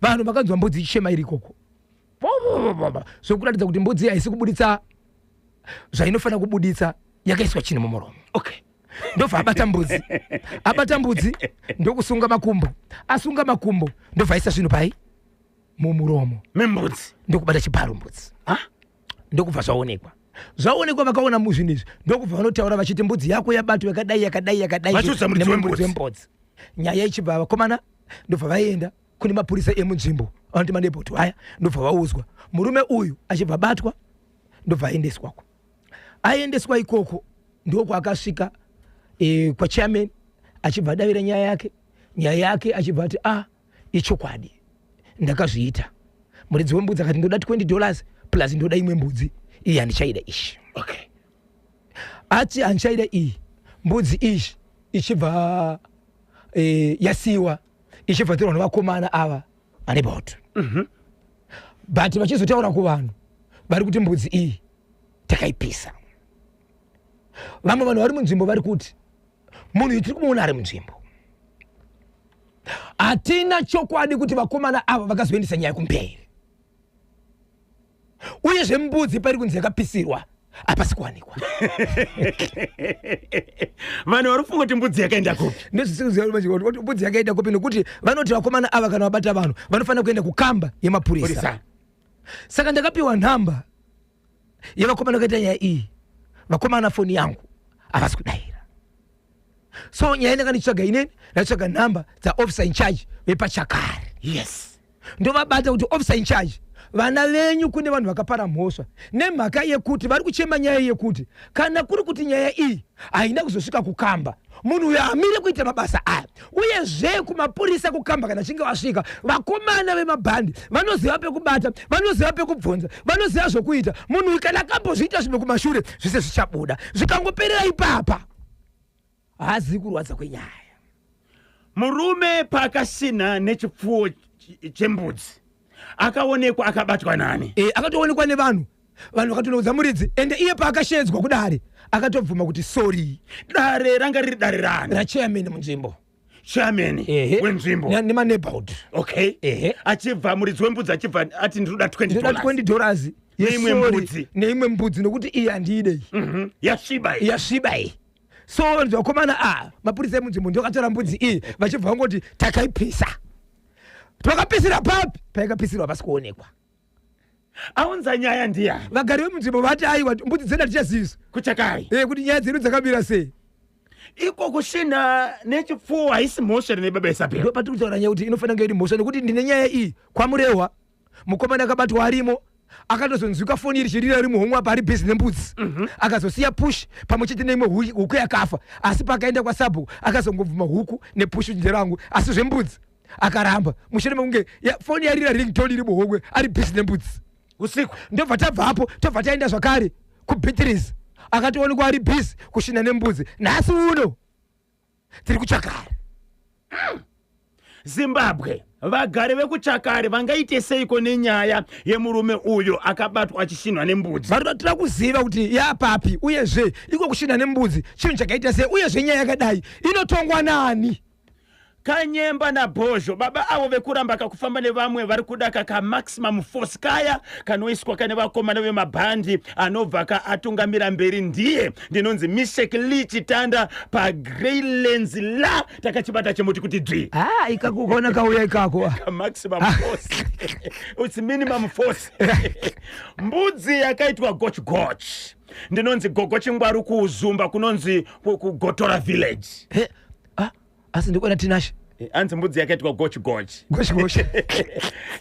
Vanhu vakanzwa mbudzi ichishema iri ikoko sokuratidza kuti mbudzi haisi kubuditsa zvainofana kubuditsa yakaiswa chini mumuromo. Okay. Ndobva abata mbudzi ndokusunga makumbo asunga makumbo ndobva aisa zvinhu pai mumuromo membudzi ndokubata chibharo mbudzi ndokubva zvaonekwa vakaona muzvinhu izvi ndokubva vanotaura vachiti mbudzi yako yabatwa yakadai nemembudzi wembudzi. Nyaya ichibva vakomana ndobva vaenda kune mapurisa emunzvimbo anoti manebhoti aya ndobva vauzwa murume uyu achibva batwa ndobva aendeswa ikoko ndoko akasvika kwachairman achibva davira nyaya yake achibva ati ichokwadi ndakazviita. Muridzi wembudzi akati ndoda $20 plus ndoda imwe mbudzi iyi handichaida ishi. Okay. Ati handichaida iyi mbudzi ishi ichibva yasiwa ichibva tirwa nevakomana ava manebhoti. But vachizotaura kuvanhu vari kuti mbudzi iyi takaipisa. Vamwe vanhu vari munzvimbo vari kuti munhu tiri kumuona ari munzvimbo. Hatina chokwadi kuti vakomana ava vakazoendesa nyaya kumberi. Uyezve mbudzi pari kunzi yakapisirwa hapasi kuwanikwa. Vanhu vari kufunga kuti mbudzi yakaenda kupi? Ndozvisiziva mbudzi yakaenda kupi nokuti vanoti vakomana ava kana vabata vanhu vanofanira kuenda kukamba yemapurisa. Saka ndakapiwa nhamba yevakomana vakaita nyaya iyi. Vakomana foni yangu havasi kudaira. So nyaya ndakanditsvaga ineni ndatsvaga nhamba dzaofficer in charge vepaChakari. Yes. Ndovabata kuti officer in charge vana venyu kune vanhu vakapara mhosva nemhaka yekuti vari kuchema nyaya yekuti kana kuri kuti nyaya iyi haina kuzosvika kukamba munhu uyo hamire kuita mabasa aya. Uyezve kumapurisa kukamba kana chinge wasvika vakomana vemabhandi vanoziva pekubata vanoziva pekubvunza vanoziva zvokuita. Munhu uyu kana akambozviita zvimwe kumashure zvese zvichabuda zvikangoperera ipapa haazivi kurwadza kwenyaya. Murume paakasina nechipfuwo chembudzi akaonekwa akabatwa nani? Akatoonekwa nevanhu vakatoudza muridzi ende iye paakashedzwa kudare akatobvuma kuti sorry. Dare ranga riri dare rani? Rachairman munzvimbo. Chairman wenzvimbo nemaneighborhood. Okay. Achibva muridzi wembudzi achibva ati ndiroda $20 neimwe mbudzi nokuti iye handiidei. Yasviba iyi. So vakomana mapurisa emunzvimbo ndokatora mbudzi iyi vachibva vangoti takaipisa. Pakapisira papi paikapisirwa pasi kuonekwa. aunza nyaya ndiya vagari vemunzvimbo vati aiwa mbudzi dzenda tichaziisa kuchakari kuti nyaya dzedu dzakamira sei iko kushina nechipfuwo haisi mhosva nebaba Isabel ndo patiri kutaura nyaya kuti inofanira kunge iri mhosva nekuti ndine nyaya iyi kwamurehwa mukomana akabatwa arimo akatozonzwika foni iri chirira iri muhomwe apa ari bhizi nembudzi akazosiya push pamwe chete neimwe huku yakafa asi pakaenda kwaSabhuku akazongobvuma huku nepush njerangu asi zvembudzi akaramba mushure mekunge foni yarira ringtone iri muhomwe ari bhizi nembudzi usiku ndobva tabvapo tobva taenda zvakare kuBeatrice akatoonekwa ari bhizi kushina nembudzi nhasi uno tiri kuchakara Zimbabwe vagari vekuchakare vangaite seiko nenyaya yemurume uyo akabatwa achishinwa nembudzi varotira kuziva kuti yapapi uyezve iko kushina nembudzi chinhu chakaita sei uyezve nyaya yakadai inotongwa nani Kanyemba na Bhozho baba avo vekuramba kakufamba nevamwe vari kuda kaka maximum force kaya kanoiswa kane vakomana vemabhandi anobva atungamira mberi ndiye ndinonzi Mishek Lee Chitanda paGreylands la takachibata chemuti kuti dvi ikakukona kauya ikako maximum force it's minimum force mbudzi yakaitwa goch ndinonzi gogo chingwaru kuZumba kunonzi kuGotora village asi ndikuona tinasha anzi mbudzi yakaitwa goch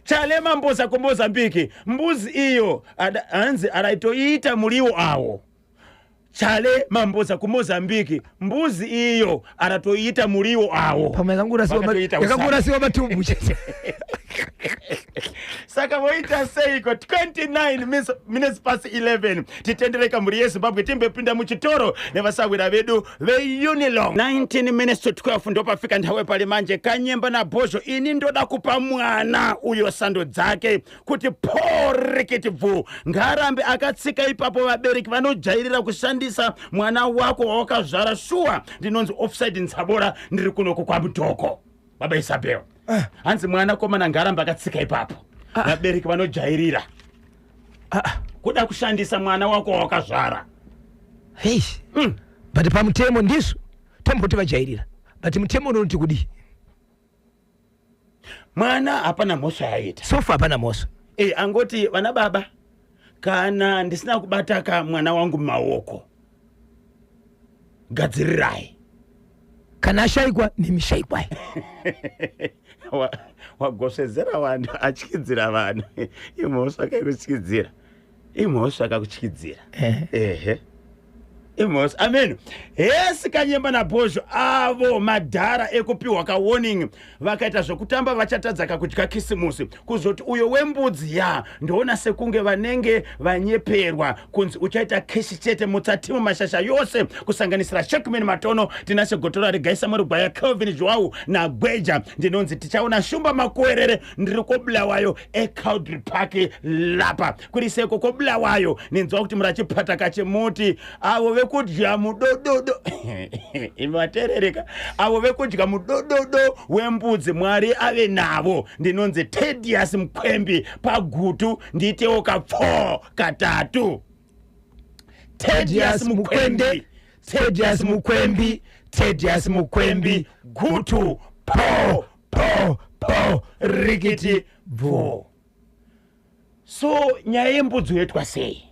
Chalema Mbosa kuMozambique mbudzi iyo anzi araitoita muriwo awo Chalema Mbosa kuMozambique mbudzi iyo aratoita muriwo awo pamwe yakangura siwa matumbu saka voita seiko 29 minutes past 11 titendereka muri yeZimbabwe timbepinda muchitoro nevasawira vedu veUnilong 19 minutes to 12 ndopafika nthawe pali manje Kanyemba na Bhozho ini ndoda kupa mwana uyo sando dzake kuti porikiti bvu ngarambe akatsika ipapo vabereki vanojairira kushandisa mwana wako wawakazvara shuwa ndinonzi offside Ntsabora ndiri kunoko kwaMutoko baba Isabel hanzi mwana komana ngarambe akatsika ipapo vabereki vanojairira kuda kushandisa mwana wako wakazvara but pamutemo ndisu tomboti vajairira but mutemo unoti kudi mwana hapana mhosva yaita sofa hapana mhosva angoti vana baba kana ndisina kubataka mwana wangu mumaoko gadzirirai kana ashaikwa nemishaikwa wagosvezera vanhu achyidzira vanhu imhosva akaikuchikidzira imhosva akakuchikidzira imhosva amen hesi Kanyemba na Bhozho avo madhara ekupiwa kawarning vakaita zvokutamba vachatadza kakudya kisimusi kuzoti uyo wembudzi ndoona sekunge vanenge vanyeperwa kunzi uchaita keshi chete mutsatimo mashasha yose kusanganisira Shekman Matono tinashe Gotora regaisa murugwaya Kelvin Joao naGweja ndinonzi tichaona Shumba Makuwerere ndiri kobulawayo eCowdry Park lapa kuri seko kobulawayo ninzwa kuti murachipata kachemuti avo vekudya mudododo imaterereka avo vekudya mudododo wembudzi Mwari ave navo ndinonzi Thaddeus Mukwembi pagutu nditewo kapfo katatu Thaddeus Mukwembi gutu po rikiti bvo. So nyaya yembudzi yetwa sei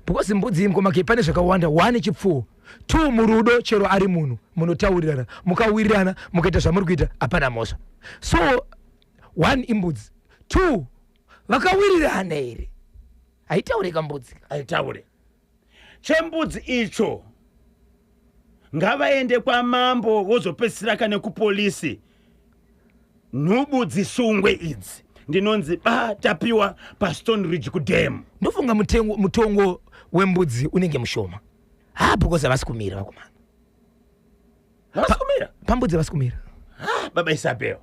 because mbudzi imkoma kipane zvakawanda 1 chipfuwo 2 murudo chero ari munhu munotaurirana mukawirirana mukaita zvamuri kuita hapana mhosva so 1 imbudzi 2 vakawirirana here haitaureka mbudzi haitaure chembudzi icho ngavaende kwamambo vozopedzisira kane kupolisi nhubu dzisungwe idzi ndinonzi tapiwa paStone Ridge kudam ndofunga mutongo wembudzi unenge mushoma because havasi kumira vakomana pambudzi havasi kumira baba Isabel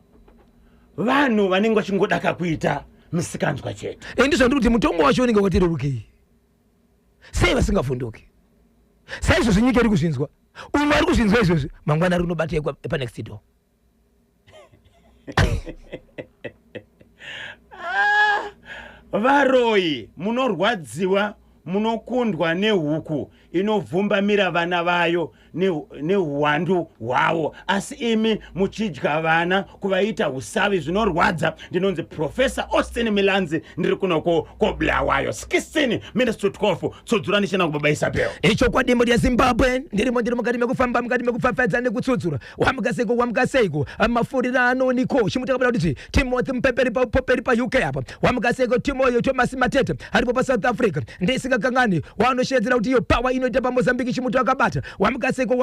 vanhu vanenge vachingoda kakuita misikanzwa chete ndizvo ndiri kuti mutongo wacho unenge watirerukei sei vasingavhunduki saizvozvo nyika iri kuzvinzwa umwe ari kuzvinzwa izvozvi mangwana ari kunobata panext door varoyi munorwadziwa munokundwa nehuku inovhumbamira vana vayo neuwandu hwavo, asi imi muchidya vana kuvaita usavi zvinorwadza. Ndinonzi Professor Austin Milanzi, ndiri kunoko koBulawayo. 16 minutes to 12 tsodzura ndichena kubaba Isabel. Icho kwa dimbo ya Zimbabwe ndirimo mukati mekufamba mukati mekufafadza nekutsudzura wamukaseko amafurira anoniko chimutakabala kuti Timothy Mpeperi pa UK apa wamukaseko Timoyo Thomas Matete aripo pa South Africa ndisikakangani wanoshedzera kuti iyo power inoita pa Mozambique chimutakabata wamukaseko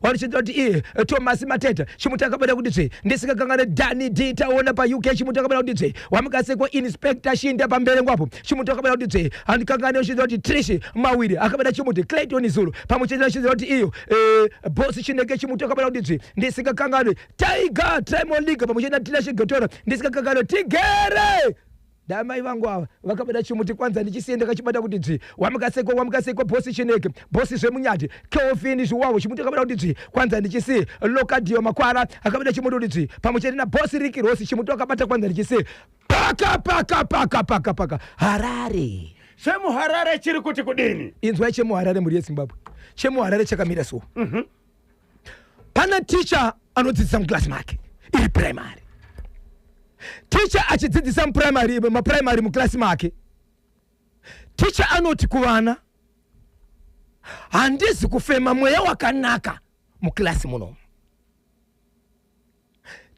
wanoshedzera kuti Thomas Matete chimutakabala kuti ndisikakangani Danny Dita ona pa UK chimutakabala kuti wamukaseko Inspector Shinda pambele ngwapo chimutakabala kuti andikangani oshedzera kuti Trish Mawiri akabada chimuti Clayton Zulu pamuchedzera oshedzera kuti iyo boss Chineke chimutakabala kuti ndisikakangani Tiger Tremor League pamuchedzera Tilashe Gotora ndisikakangani Tigere damai vangu ava vakabada chimuti kwanza ndichisienda kachibata kuti wamukaseko bosi Chineke bosi zvemunyati Kelvin zviwawo chimuti akabada kuti kwanza ndichisi Lokadio Makwara akabada chimuti kuti pamuchete na bosi Ricky Ross chimuti akabata kwanza ndichisi paka Harare. Chemu Harare chiri kuti kudini? Inzwa chemu Harare muri Zimbabwe. Chemu Harare chakamira so. Pana teacher anodzidzisa mclass make iri primary. Teacher achidzidzisa primary mclass make. Teacher anoti kuvana handisi kufema mweya wakanaka mclass muno.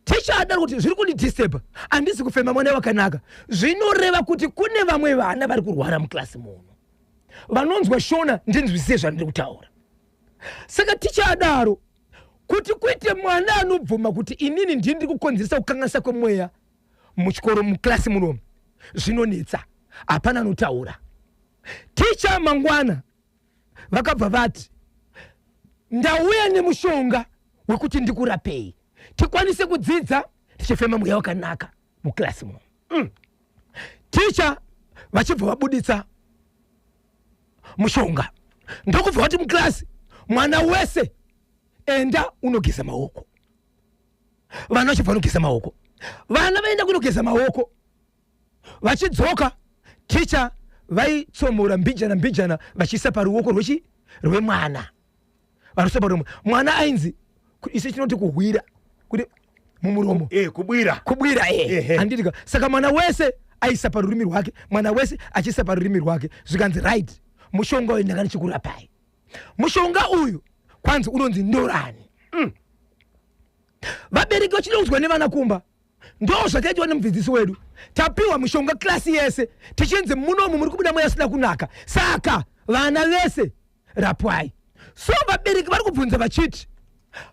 Teacher adari kuti zviri kundidisturb handisi kufema mweya wakanaka. Zvinoreva kuti kune vamwe vana vari kurwara mclass muno. Vanonzwa shona ndinzwisise zvandiri kutaura. Saka teacher adaro kuti kuite mwana anobvuma kuti inini ndiri kukonzeresa kukanganisa kwemweya muchikoro mclass muno zvinonetsa hapana anotaura. Teacher mangwana vakabva vati ndauya nemushonga wekuti ndikurapei tikwanise kudzidza tichifema mweya wakanaka mclass muno. Teacher vachibva vabuditsa mushonga ndokubva vati mclass mwana wese enda unogeza maoko. Vana vachibva vanogeza maoko. Vana vaenda kunogeza maoko vachidzoka teacher vaitsomora mbijana vachisa paruoko rwemwana. Vanosa paruoko mwana ainzi isi chinoti kuhwira kuti mumuromo kubwira handitika. Saka mwana wese aisa parurimi rwake, mwana wese achisa parurimi rwake zvikanzi right mushonga uyu ndakati chikurapai. Mushonga uyu kwanza unonzi Ndorani. Vabereki vachidonzwa nevana kumba ndo zvakaitwa nemudzidzisi wedu. Tapiwa mushonga klasi yese tichinzi munomu muri kubuda mweya asina kunaka saka vana vese rapwai. So vabereki vari kubvunza vachiti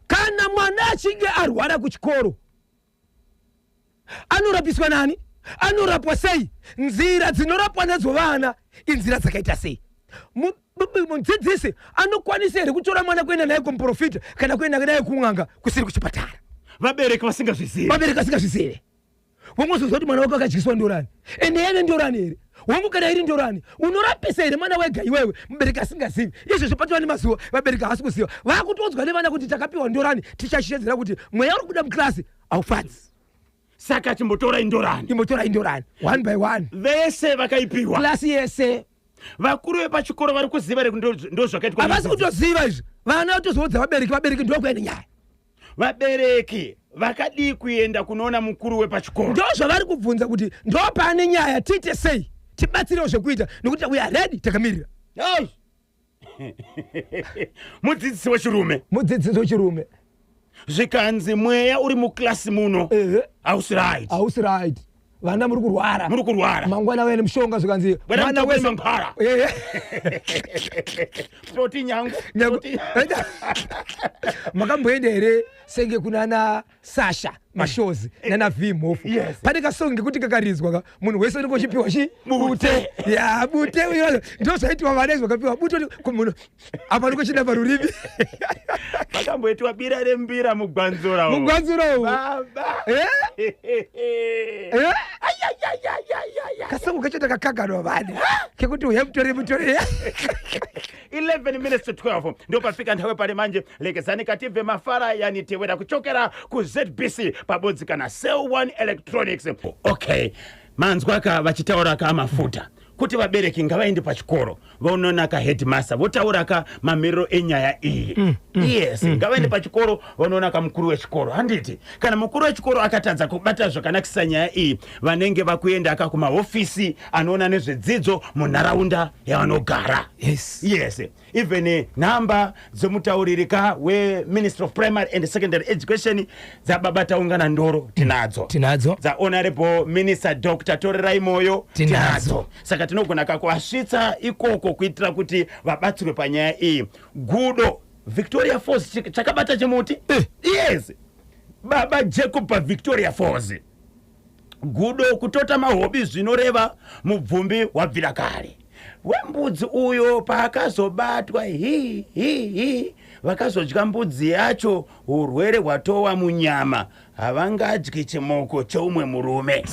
kana mwana achinge arwara kuchikoro anorapiswa nani? Anorapwa sei? Nzira dzinorapwa nadzo vana inzira dzakaita sei? Mudzidzisi anokwanisa here kutora mwana kuenda naye kumuprofita kana kuenda naye kun'anga kusiri kuchipatara? Vabereki vasingazvizivi. Wongozozwa kuti mwana wako akadyiswa Ndorani ende yene Ndorani here wangu kana iri Ndorani unorapisa here mwana wega iwewe mubereki asingazivi. Izvo zvopatwa nemazuva vabereki havasi kuziva. Vakutodzwa nevana kuti takapiwa Ndorani tichashedzera kuti mweya uri kubuda mclass aufadzi. Saka chimbotora Indorani one by one vese vakaipiwa klasi yese. Vakuru vepachikoro vari kuziva here kuti ndo zvakaitwa. Havasi kutoziva izvi. Vana vatozoudza vabereki ndokuenda nyaya. Vabereki vakadi kuenda kunoona mukuru wepachikoro. Ndo zvavari kubvunza kuti ndo pane nyaya tiite sei tibatsirewo zvekuita nekuti we are ready takamirira. Mudzidzisi wechirume zvikanzi mweya uri muklasi muno hausi right. Vana muri kurwara mangwana wene mushonga zvikanzi mwana wese mangwara proti nyangu makamboenda here senge kunana Sasha Mashozi nana Vimofu pane kasongo ngekuti kakarizwa munhu wese unenge uchipiwa bute ndo zvaitwa vana izvo vakapiwa bute munhu apa niko chida parurimi makamboitwa bira rembira mugwanzura kasongo kachota kakaganwa vana kekuti uyamutore 11 minutes to 12 ndo pafika nthawe pale manje lekezani katimve mafara yani tewera kuchokera ku ZBC pabodzi kana Cell One Electronics. Okay, manzwa ka vachitaura ka mafuta kuti vabereki ngavaende pachikoro vaonana ka headmaster votaura ka mamiriro enyaya iyi. Yes, ngavaende pachikoro vaonana ka mukuru wechikoro. Handiti kana mukuru wechikoro akatadza kubata zvakanakisa nyaya iyi, vanenge vakuenda aka kumahofisi anoona nezvedzidzo munharaunda yavanogara. Yes, even nhamba dzomutauririka weMinistry of Primary and Secondary Education dzababata ungana ndoro tinadzo dza Honorable Minister Dr. Torerai Moyo tinadzo. Saka tinogona kakuasvitsa ikoko kuitira kuti vabatsirwe panyaya iyi. Gudo Victoria Falls chakabata chimuti. Yes, Baba Jacob pa Victoria Falls. Gudo kutota mahobi zvinoreva mubvumbi wabvira kare. Wembudzi uyo paakazobatwa vakazodya mbudzi yacho, urwere hwatowa munyama, havangadyi chimoko cheumwe murume.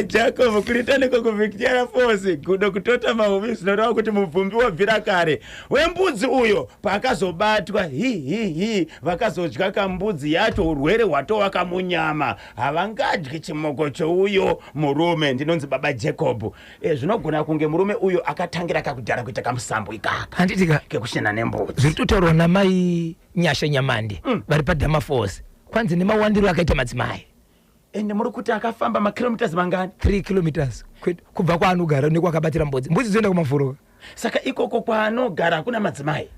Jacob kuritaniko ku Victoria Falls, Gudo kutota mahobi zvinoreva kuti mubvumbi wabvira kare. Wembudzi uyo paakazobatwa vakazodya kambudzi yacho, urwere hwatowa kamunyama, havangadyi chimoko cheuyo murume. Ndinonzi Baba Jacob. Zvinogona kunge murume uyo akatangira kakudhara kuita kamusambo ikaka. Handitika kekushina nembudzi. Zvitotaurwa namai Nyasha Nyamande vari paDhama Falls. Kwanzi nemawandiro akaita madzimai. Ende muri kuti akafamba makilometers mangani? 3 kilometers kubva kwaanogara nekwakabatira mbudzi. Mbudzi dzoenda kumafuro. Saka ikoko kwaanogara hakuna madzimai.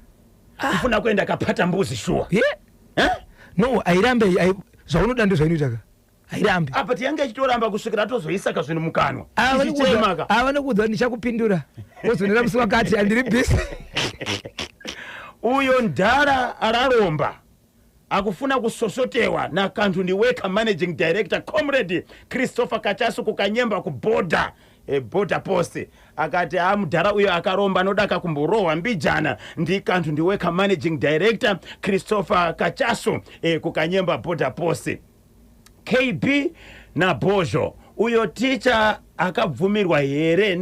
Ufuna kuenda akapata mbuzi shuwa. No, airambe zvaunoda ndozvainoita ka. Airambe. Apa tiyanga ichitoramba kusvikira tozoisa kazvinhu mukanwa. Avana kudza ndichakupindura. Wozonera musi wakati andiri busy. Uyo ndara araromba akufuna kusosotewa na Kantu Worker Managing Director Comrade Christopher Kachasu kukanyemba kuborder post. Akati mudhara uyo akaromba anodaka kumborohwa mbijana ndi Kantu Worker Managing Director Christopher Kachasu kukanyemba border post. KB na Bojo uyo ticha akabvumirwa here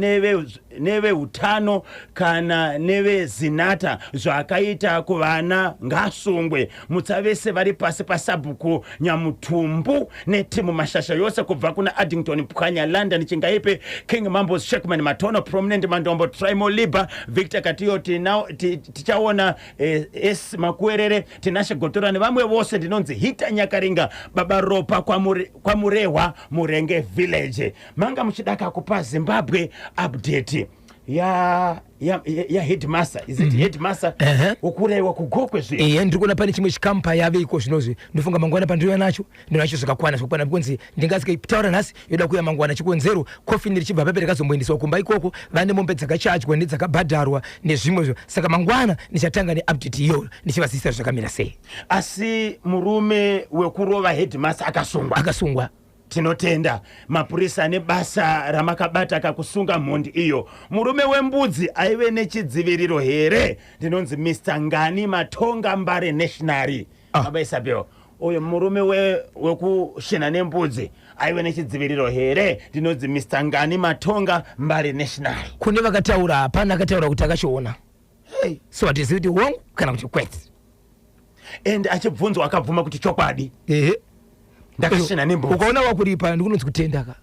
neve utano kana neve zinata zvakaita kuvana ngasungwe mutsavese vari pasi pasabhuku Nyamutumbu netimu mashasha yose kubva kuna Addington Pwanya London Chingaipe King Mambos Shekman Matono Prominent Mandombo Trimo Liba Victor Katiyo tichaona S Makuerere Tinashe Gotora nevamwe vose ndinonzi Hita Nyakaringa Baba Ropa kwa Murewa Murenge Village. Manga daka kupa Zimbabwe update ya headmaster. Is it headmaster? Ukurewa kugokwe zvi. Ndikuna pane chimwe chikampa yave iko zvinozvi. Ndofunga mangwana pandiro nacho. Ndinacho zvakakwana zvakwana bkonzi ndingasika iptaura nhasi yoda kuya mangwana chikonzero coffin richibva papere kazomboendeswa kumba ikoko vane mombe dzakachajwa nedzakabhadharwa nezvimwe. Saka mangwana nichatanga neupdate iyo nichivazisa zvakamira sei. Asi murume wekurova headmaster akasungwa. Tinotenda mapurisa nebasa ramakabata kakusunga mhondi iyo. Murume wembudzi aive nechidziviriro here? Ndinonzi Mr. Ngani Matonga Mbare Nationary. Abaisabyo uyo murume wekushina nembudzi aive nechidziviriro here? Ndinonzi Mr. Ngani Matonga Mbare Nationary. Kune vakataura hapana akataura kuti akachiona. So atizivi kuti wrong kana kuti kwete. And achibvunzwa akabvuma kuti chokwadi. Ndakashina nembudzi. Ukaona wakuripa ndikunonzi kutendaka.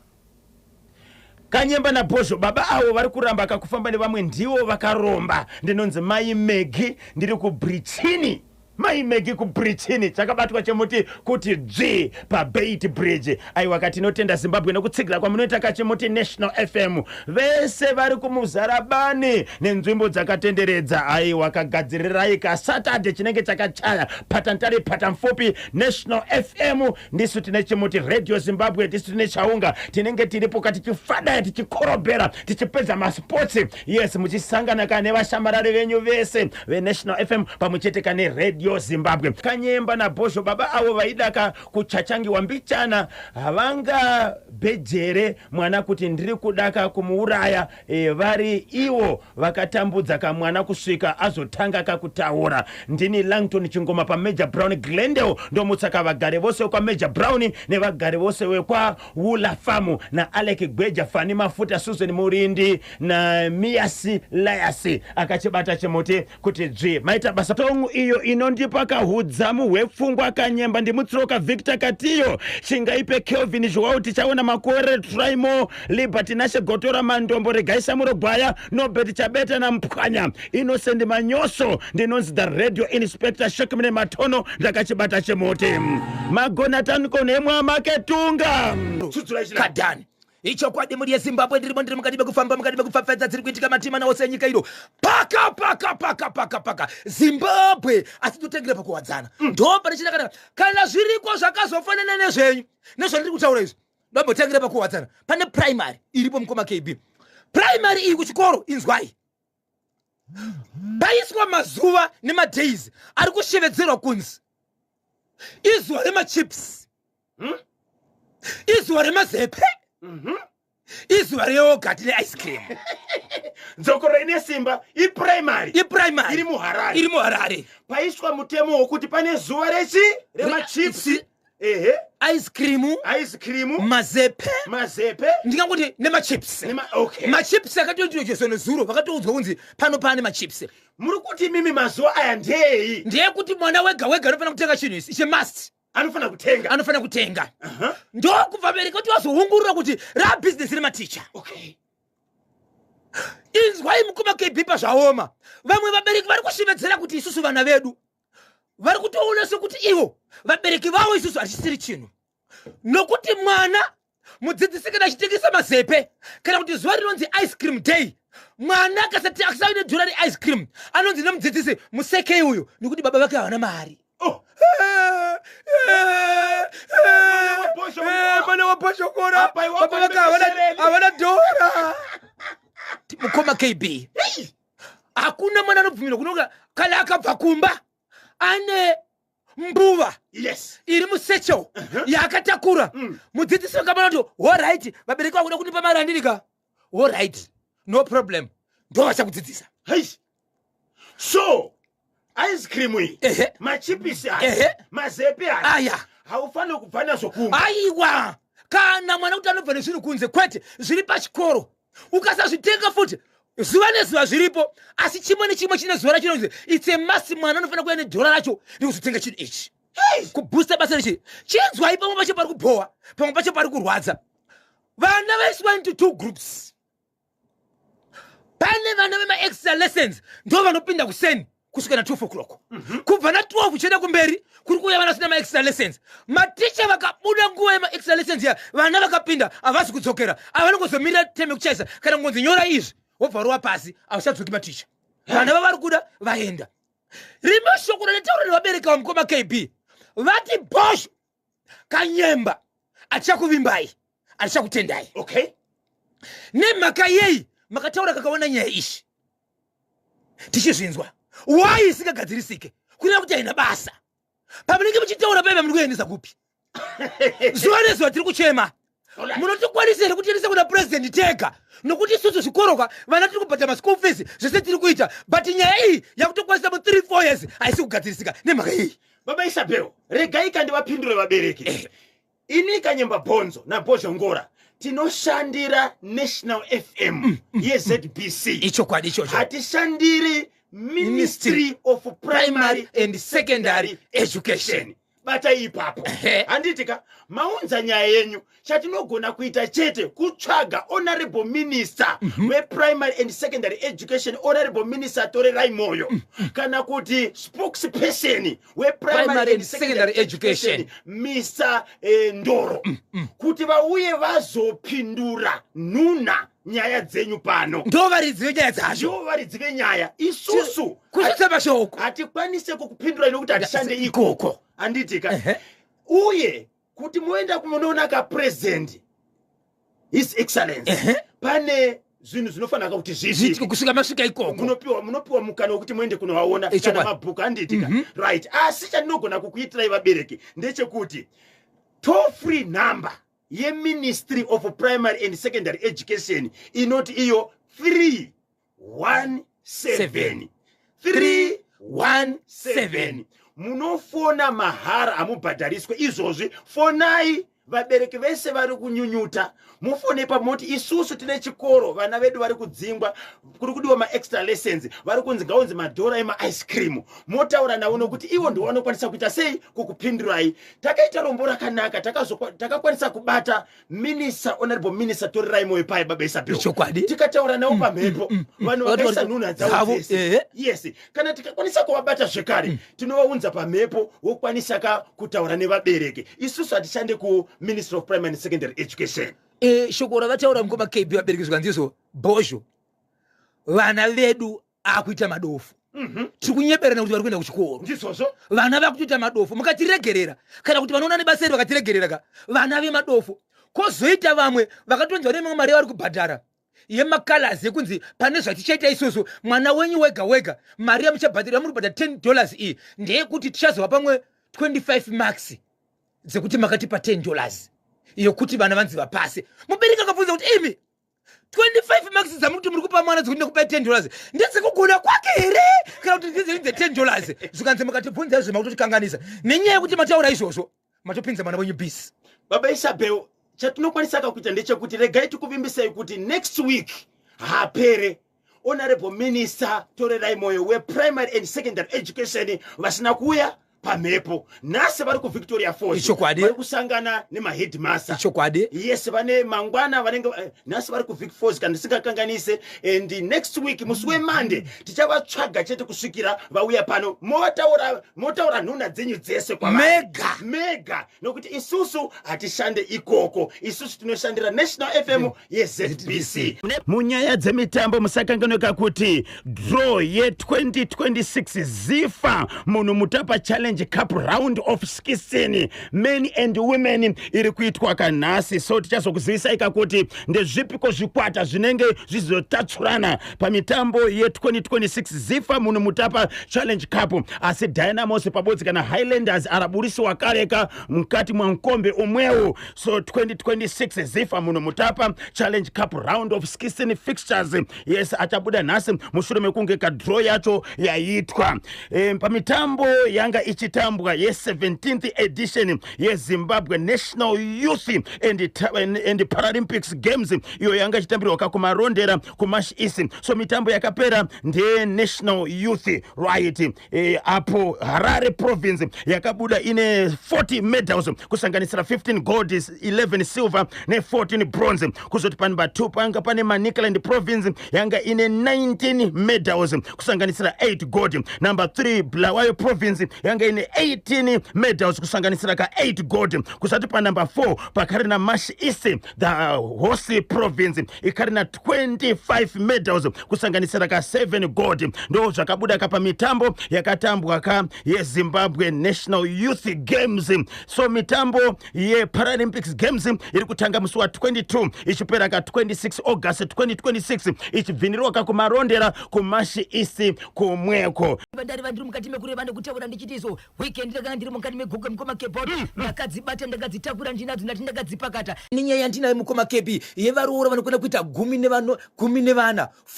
Kanyemba na Bojo baba avo vari kuramba akakufamba nevamwe ndivo vakaromba. Ndinonzi Mai Megi ndiri kuBrichini. Mai Megi kuBrichini chakabatwa chemuti kuti dzvi paBeit Bridge. Aiwa kati notenda Zimbabwe nokutsigira kwamunoita kachemuti National FM. Vese vari kumuzarabani nenzvimbo dzakatenderedza. Aiwa kagadzirirai ka Saturday chinenge chakachaya patantari patamfupi National FM. Ndisu tine chemuti Radio Zimbabwe, ndisu tine chaunga tinenge tiripo kati chifada tichikorobera tichipedza masports. Yes, muchisangana kana nevashamarari venyu vese veNational FM pamwechete kane Radio Zimbabwe. Kanyemba na Bojo baba avo vaidaka kuchachangiwa mbichana havanga bejere mwana kuti ndiri kudaka kumuuraya. Vari iwo vakatambudza kamwana kusvika azotanga kakutaura. Ndini Langton Chingoma pa Major Brown Glendale ndomutsaka vagare vose kwa Major Brown nevagare vose wekwa Wula Farm na Alec Gweja Fani Mafuta Susan Murindi na Miasi Layasi akachibata chemote kuti dzvi maita basa tongu iyo inondi kuti pakahudzamu hwepfungwa kanyemba ndimutsiroka Victor Katiyo chingaipe Kelvin Joao tichaona makore Traimo Liberty Nashe Gotora Mandombo Regaisa Murogwaya Nobet Chabeta na Mpwanya Innocent Manyoso ndinonzi the radio inspector Shekmene Matono ndakachibata chemote Magonatan konemwa maketunga kadani icho kwadi muri yeZimbabwe ndiri mukadibe kufafedza dziri kuitika matima nawo senyika iro paka Zimbabwe asitotengera pakuwadzana ndo pane china kana zviriko zvakazofanana nezvenyu nezvandiri kutaura izvi ndombotengera pakuwadzana pane primary iripo mukoma KB primary iyi kuchikoro inzwai paiswa mazuva nemadays ari kushevedzerwa kunzi izuva remachips izuva remazepe izuva reyogati neice cream dzokoro ine simba iprimary iri muharare paiswa mutemo wokuti pane zuva remachips ice cream mazepe ndingangoti nemachips machips akatoti chesone zuro vakatoudzwa kunzi pano pane machips muri kuti mimi mazuva aya ndei ndeyekuti mwana wega anofana kutenga chinhu isi chemust anofana kutenga ndo kubva bereka kuti wazoungurura kuti business rematicha inzwai mukoma KB pazvaoma vamwe vabereki vari kushevedzera kuti isusu vana vedu vari kutoona sekuti ivo vabereki vavo isusu hatisiri chinhu nokuti mwana mudzidzisi kana achitengesa mazepe kana kuti zuva rinonzi ice cream day mwana akasaine dhora reice cream anonzi nemudzidzisi museke uyu nekuti baba vake havana mari mwana waposhokora baba vake havana dhora mukoma KB hakuna mwana anobvumirwa kunonga kana akabva kumba ane mbuva iri musecho yakatakura mudzidzisi wakamana kuti alright vabereki vakuda kunipa mari handirika alright no problem ndo vachakudzidzisa so ice cream iyi machipisi mazepe aya haufaniri kubva nazvo kumba aiwa kana mwana kuti anobva nezvinhu kunze kwete zviri pachikoro ukasazvitenga futi zuva nezuva zviripo asi chimwe nechimwe chine zuva racho inonzi it's a must mwana anofana kuya nedhora racho ndikuzotenga chinhu ichi kubhusta basa rechi chinzwai pamwe pacho pari kubhowa pamwe pacho pari kurwadza vana vaiswa into two groups pane vana vema-extra lessons ndo vanopinda kuseni kusvika na 12 o'clock kubva na12 uchienda kumberi kuri kuuya vana vasina ma-extra lessons maticha vakabuda nguva yema-extra lessons ya vana vakapinda havasi kudzokera avanongozomirira teme kuchaisa kana ngonzi nyora izvi wobva ruwa pasi hauchadzoki maticha vana vavari kuda vaenda rimwe shoko ranetaura nevabereki vamukoma KB vati bhosho kanyemba achakuvimbai achakutendai nemhaka yei makataura kakaona nyaya ishi tichizvinzwa wai isingagadzirisike kureva kuti haina basa pamunenge muchitaura paiva muri kuendesa kupi zuva nezuva tiri kuchema munotikwanisa here kutiendesa kuna president tega nokuti isusu zvikoroka vana tiri kubhadha maschool fees zvese tiri kuita but nyaya iyi yakutokwanisa mu3-4 years haisi kugadzirisika nemhaka yei baba Isabel regai kandivapindure vabereki ini Kanyemba Bhonzo naBhozhongora tinoshandira National FM yeZBC ichokwadi ichocho hatishandiri Ministry of Primary and Secondary Education bata ipapo handitika maunza nyaya yenyu chatinogona kuita chete kutsvaga honorable minister weprimary and secondary education honorable minister Torerai Moyo kana kuti spokesperson weprimary and secondary education Mr. Ndoro kuti vauye vazopindura nuna nyaya dzenyu pano ndo varidzive nyaya dzacho ndo varidzive nyaya isusu kusvitsa mashoko hatikwanise kukupindura inokuti hatishande ikoko handitika uye kuti muenda kunoona kapresident his excellency pane zvinhu zvinofanira kuti zviti kusvika masvika ikoko munopiwa mukana wekuti muende kunovaona kana mabhuku handitika right asi chandinogona kukuitirai vabereki ndechekuti toll free number yeMinistry of Primary and Secondary Education inoti iyo 317 munofona mahara amubhadhariswe izvozvi fonai vabereki vese vari kunyunyuta mufone pamoti isusu tine chikoro vana vedu vari kudzingwa kuri kudiwa maextra lessons vari kunzi ngaunzi madhora emaice cream motaura navo nokuti ivo ndo vanokwanisa kuita sei kukupindurai. Takaita rombo rakanaka takakwanisa kubata minisa honorable minisa torirai moyo pai baba Isabel tikataura navo pamhepo vanhu vakaisa nhunha dzavo dzese. Yes, kana tikakwanisa kuvabata zvekare tinovaunza pamhepo vokwanisa kutaura nevabereki. Isusu hatishande kuMinistry of Primary and Secondary Education. Shoko ravataura mukoma KB vabereki zvikanziso bhozho vana vedu akuita madofu. Tiri kunyeberana kuti vari kuenda kuchikoro ndizvozvo vana vakutoita madofu mukatiregerera kana kuti vanoona nebasa iri vakatiregerera vana vemadofu kozoita vamwe vakatonzwa nemamwe mari vari kubhadhara yemakalazi yekunzi pane zvatichaita isusu mwana wenyu wega wega mari yamuchabhadhira muri kubhadhara $10 iyi ndeyekuti tichazova pamwe 25 marks dzekuti makatipa $10 yokuti vana vanzi vapase. Mubereki akabvunza kuti imi 25 marks dzamuti muri kupa mwana dzekuti nekupa $10 ndedzekugona kwake here kana kuti ndedze $10 zvikanzi mukatibvunza izvo makutotikanganisa nenyaya yekuti mataura izvozvo matopinza mwana wenyu bisi. Baba Isabel, chatinokwanisa kuita ndechekuti regai tikuvimbisei kuti next week hapere honorable minister torerai moyo weprimary and secondary education vasina kuuya pamhepo. Nhasi vari kuVictoria Falls vari kusangana nemaheadmaster. Yes, vane mangwana vanenge nhasi vari kuVic Falls kana ndisingakanganise. And next week musi weMonday tichavatsvaga chete kusvikira vauya pano motaura nhunha dzenyu dzese mega nokuti isusu hatishande ikoko, isusu tinoshandira National FM yeZBC. Munyaya dzemitambo musakanganwika kuti draw ye2026 zifa munhu mutapa challenge Cup round of 16 men and women iri kuitwa kanhasi. So tichazokuzivisai kuti ndezvipiko zvikwata zvinenge zvizotatsurana pamitambo ye2026 zifa munhu mutapa challenge cup. Asi Dynamos pabodzi kana Highlanders araburisiwa kareka mukati mwankombe umwewo. So 2026 zifa munhu mutapa challenge cup round of 16 fixtures yes achabuda nhasi mushure mekunge draw yacho yaitwa. Pamitambo yanga ichitambwa ye17th edition yeZimbabwe National Youth and Paralympics Games iyo yanga ichitambirwa kumarondera kuMash East. So mitambo yakapera nde National Youth right apo Harare province yakabuda ine 40 medals kusanganisira 15 gold, 11 silver ne 14 bronze. Kuzoti pani pa2 panga pane Manicaland province yanga ine 19 medals kusanganisira 8 gold. Number 3 Bulawayo province yanga ine 18 medals kusanganisira 8 gold. Kusati pa number 4 pakarina Mash East the Hosi province ikarina 25 medals kusanganisira 7 gold. Ndo zvakabuda pa mitambo yakatambwa yeZimbabwe National Youth Games. So mitambo ye Paralympics Games iri kutanga musi wa 22 ichipera 26 August 2026 ichibvinirwa kumarondera kuMash East kumweko. Vandari vandiri mukati mekureva nekutaura ndichitizo weekend ndakanga ndiri mukati meguga mukoma kebhori ndakadzibata ndakadzitakura ndinadzo ndati ndakadzipakata nenyaya yandinayo mukoma kepi yevaroora vanokwenda kuita 10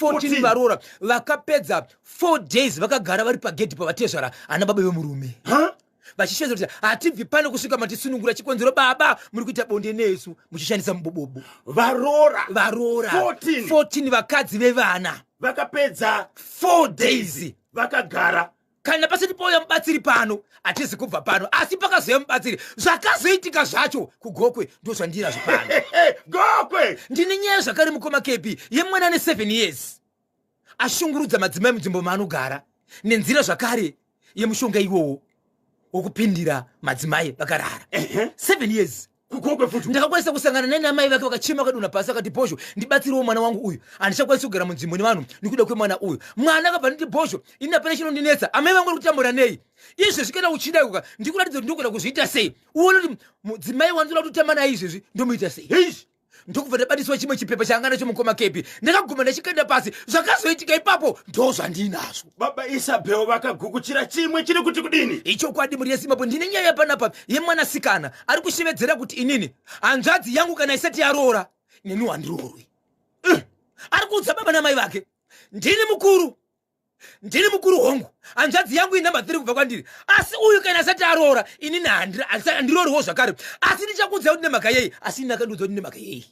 14 varoora vakapedza 4 days vakagara vari pagedhi pavatezvara ana baba vemurume vachishedza kuti hatibvi pano kusvika matisunungura chikonzero baba muri kuita bonde nesu muchishandisa mubobobo. Varoora 14 vakadzi vevana vakapedza 4 days vakagara. Kana pasati poya mubatsiri pano atizi kubva pano asi pakazoya mubatsiri zvakazoitika zvacho kugokwe ndo zvandira zvapano. Gokwe ndine nyaya zvakare mukoma kepi yemwana ane 7 years ashungurudza madzimai munzvimbo maanogara nenzira zvakare yemushonga iwowo wokupindira madzimai vakarara. 7 years kugokwe futi ndakakwanisa kusangana naye namai vake vakachema kaduna pasi akati bhozho ndibatsirewo mwana wangu uyu handichakwanisi kugara munzvimbo nevanhu nikuda kwemwana uyu. Mwana akabva nditi bhozho ini apana chinondinetsa amai vangu vari kutambura nei izvezvi kana uchida kuka ndikuratidza kuti ndogona kuzviita sei uone kuti mudzimai wanzoda kutotamba naye izvezvi ndomuita sei. Ndokubva ndabadiswa chimwe chipepa changa nacho mukoma kepi ndakaguma ndachikaenda pasi zvakazoitika ipapo ndo zvandinazvo. Baba Isabel vakagukuchira chimwe chiri kuti kudini ichokwadi muri yeZimbabwe. ndine nyaya yapanapa yemwanasikana ari kushevedzera kuti inini hanzvadzi yangu kana isati yaroora neni handiroorwi. Ari kuudza baba namai vake ndini mukuru ndiri mukuru hongu hanzvadzi yangu inamba 3 kubva kwandiri asi uyu kana asati aroora inini handiroriwo zvakare asi ndichakuudza kuti nemhaka yei asi ndakandiudza kuti nemhaka yei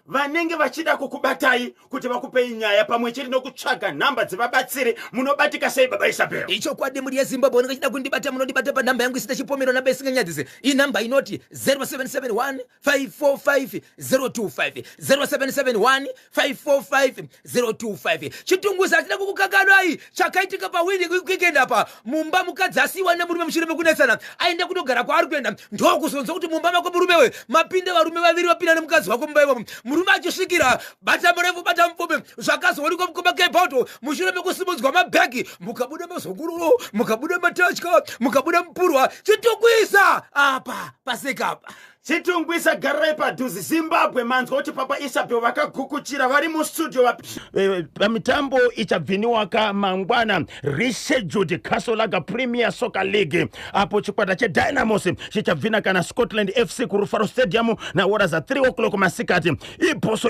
vanenge vachida kukubatai kuti vakupei nyaya pamwe chete nokutsvaga nhamba dzevabatsiri munobatika sei baba Isabel? Ichokwadi muri yeZimbabwe vanenge vachida kundibata munondibata panhamba yangu isina chipomero namba isinganyadzise iyi namba inoti 0771 545 025 0771 545 025 chitunguza achida kukukanganwai chakaitika pawindi weekend apa mumba mukadzi asiwa nemurume mushure mekunetsana aende kutogara kwaari kuenda ndokuzonza kuti mumba mako murume we mapinde varume vaviri vapinda nemukadzi wako mumba imomo murume achisvikira bata murefu bata mupfupi zvakazoonekwa mukoma kebhoto mushure mekusimudzwa mabhegi mukabuda mazogururu mukabuda matachka mukabuda mupurwa chitungwisa apa pasekapa chitungwisa gararai padhuzi Zimbabwe manzwa kuti papa Isabel vakagukuchira vari mustudio pamitambo ichabviniwa kamangwana rescheduled Castle Lager Premier Soccer League apo chikwata cheDynamos chichabvina kana Scotland FC kuRufaro Stadium nahora za 3 o'clock masikati.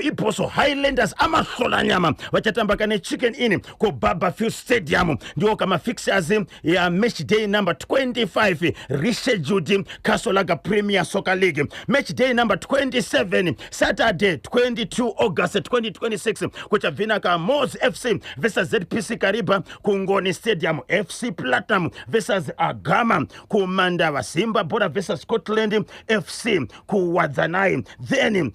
Iposo Highlanders amahlola nyama vachatamba kane Chicken Inn kuBarberfield Stadium ndiwo kama fixers ya match day number 25 rescheduled Castle Lager Premier Soccer League. Match day number 27 Saturday 22 August 2026 kuchabvina ka Moz FC versus ZPC Kariba kuNgoni Stadium, FC Platinum versus Agama kuMandava, Simba Bora versus Scotland FC kuWadzanai, then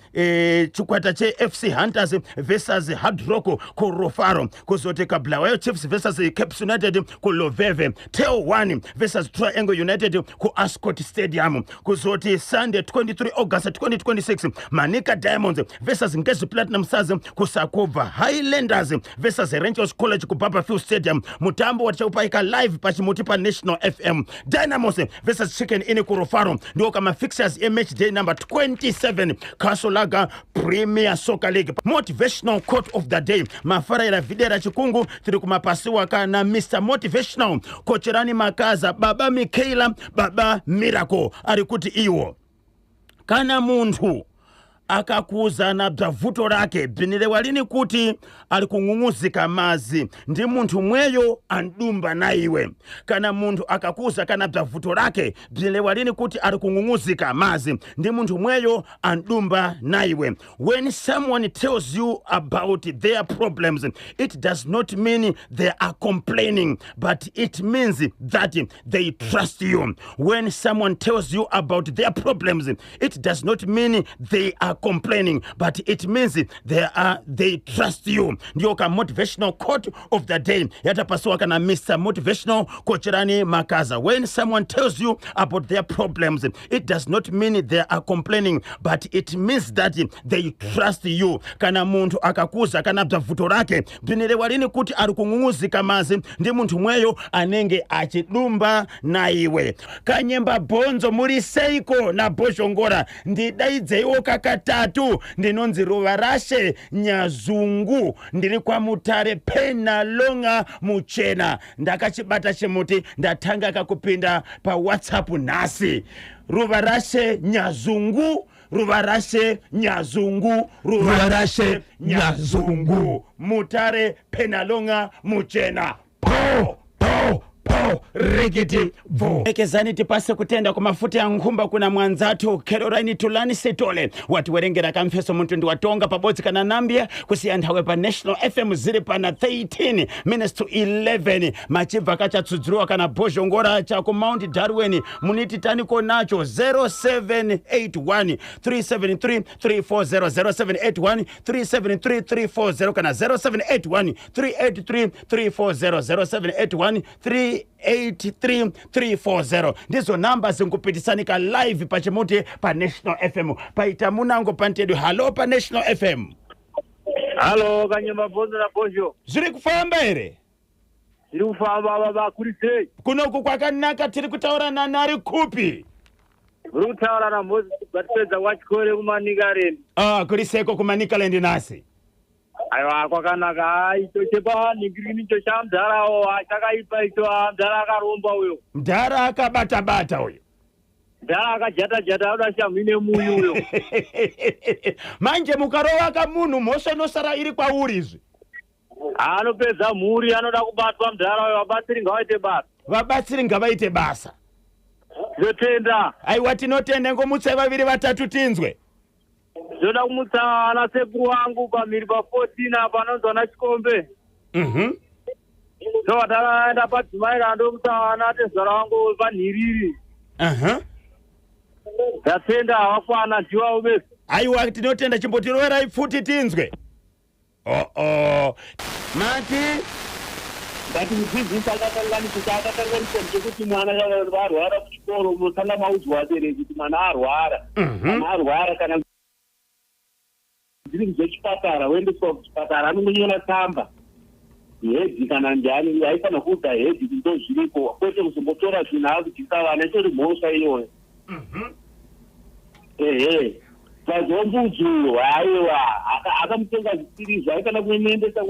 chikwata che FC Hunters versus Hard Rock kuRufaro, kuzoteka Bulawayo Chiefs versus Caps United kuLoveve, Teo 1 versus Triangle United ku Ascot Stadium, kuzoti Sunday 23 August 2026 Manica Diamonds versus Ngezi Platinum Stars kusakova, Highlanders versus Rangers College ku Barberfield Stadium, mutambo wachaupayika live pachimuti pa National FM. Dynamos versus Chicken Inn ku Rufaro ndiwo kama fixtures match day number 27 Castle Lager Premier Soccer League. Motivational quote of the day Mafaraira Videra Chikungu tiri kumapasiwa kana Mr. Motivational Kocherani Makaza Baba Mikaela Baba Miracle arikuti iwo kana muntu akakuza na bzavuto rake bvinire walini kuti alikung'ung'uzika mazi ndi muntu mweyo andumba na iwe. Kana muntu akakuza kana bzavuto rake bvinire walini kuti alikung'ung'uzika mazi ndi muntu mweyo andumba na iwe. When someone tells you about their problems, it does not mean they are complaining, but it means that they trust you. When someone tells you about their problems, it does not mean they are complaining, but it means they trust you. Ndiyo ka motivational quote of the day yatapaswa kana Mr. Motivational Kocherani Makaza. When someone tells you about their problems, it does not mean they are complaining, but it means that they trust you. Kana muntu akakuza kana bzavuto rake bvinire walini kuti alikung'ung'uzika mazi ndi muntu mweyo anenge achidumba na iwe. Kanyemba Bonzo muri Seiko na Boshongora ndidaidzeiwo kakatatu ndinonzi Ruvarashe Nyazungu ndiri kwa Mutare Penalonga Muchena. Ndakachibata chimuti ndatanga kakupinda pa WhatsApp nasi. Ruvarashe Nyazungu, Ruvarashe Nyazungu, Ruvarashe Nyazungu, Mutare Penalonga Muchena. Po rigiti vo ekezani tipase kutenda kwa mafuta ya nkhumba kuna mwanzatu Caroline Tulani Setole watu werengera kamfeso muntu ndi watonga pabodzi kana Nambia kusiyanthawe pa National FM ziri pa na 13 minutes to 11 machibva kachatsudzurwa kana Boshongora cha ku Mount Darwin muniti taniko nacho 0781 373 340 0781 373 340 kana 0781 383 340 0781 383-340 ndizo namba zingupitisanika live pachimuti pa National FM. Paita munango pantedu. Halo pa National FM. Halo Kanyemba Bonzo na Bosho. Ziri kufamba ere? Ziri kufamba baba kuri sei. Kuno kwakanaka tiri kutaura na nari kupi? Uri kutaura na Moses batweza wachikore kumanika rendi. Kuri seko kumanika rendi nasi. Aiwa kwakanaka icho chepa ningiri cho chamdara o achakaipa icho amdara akaromba uyo. Mdara akabata uyo. Mdara akajata udashamine muyu uyo. Manje mukarowa ka munhu mosho nosara iri kwauri izvi. anopedza mhuri anoda kubatwa mudhara vabatsiri ngavaite basa. Vabatsiri ngavaite basa. Ndotenda. Aiwa tinotenda ngomutsa vaviri vatatu tinzwe. Ndoda kumutsa ana sekuru wangu pamhiri pa14 apa anonzi ana Chikombe. So atakaenda padzimai andomutsa ana tezara wangu panhiriri. Ndatenda wakwana ndiwa ubese. Aiwa tinotenda chimbotiroverai pfuti tinzwe. Mati ngati mudzidzisi akatanganisa kuti mwana arwara kuchikoro musanga maudzwa abereki kuti mwana arwara. Mwana arwara kana dziri dzechipatara woendeswa kuchipatara anongonyora tsamba hedhi kana ndiani aifana kuudza hedhi ndo zviripo kwete kuzombotora zvinhu kudzisa vana itori mhosva iyoyo. Pazombudzo haiwa akamutenga zvisiri aifana kuendesa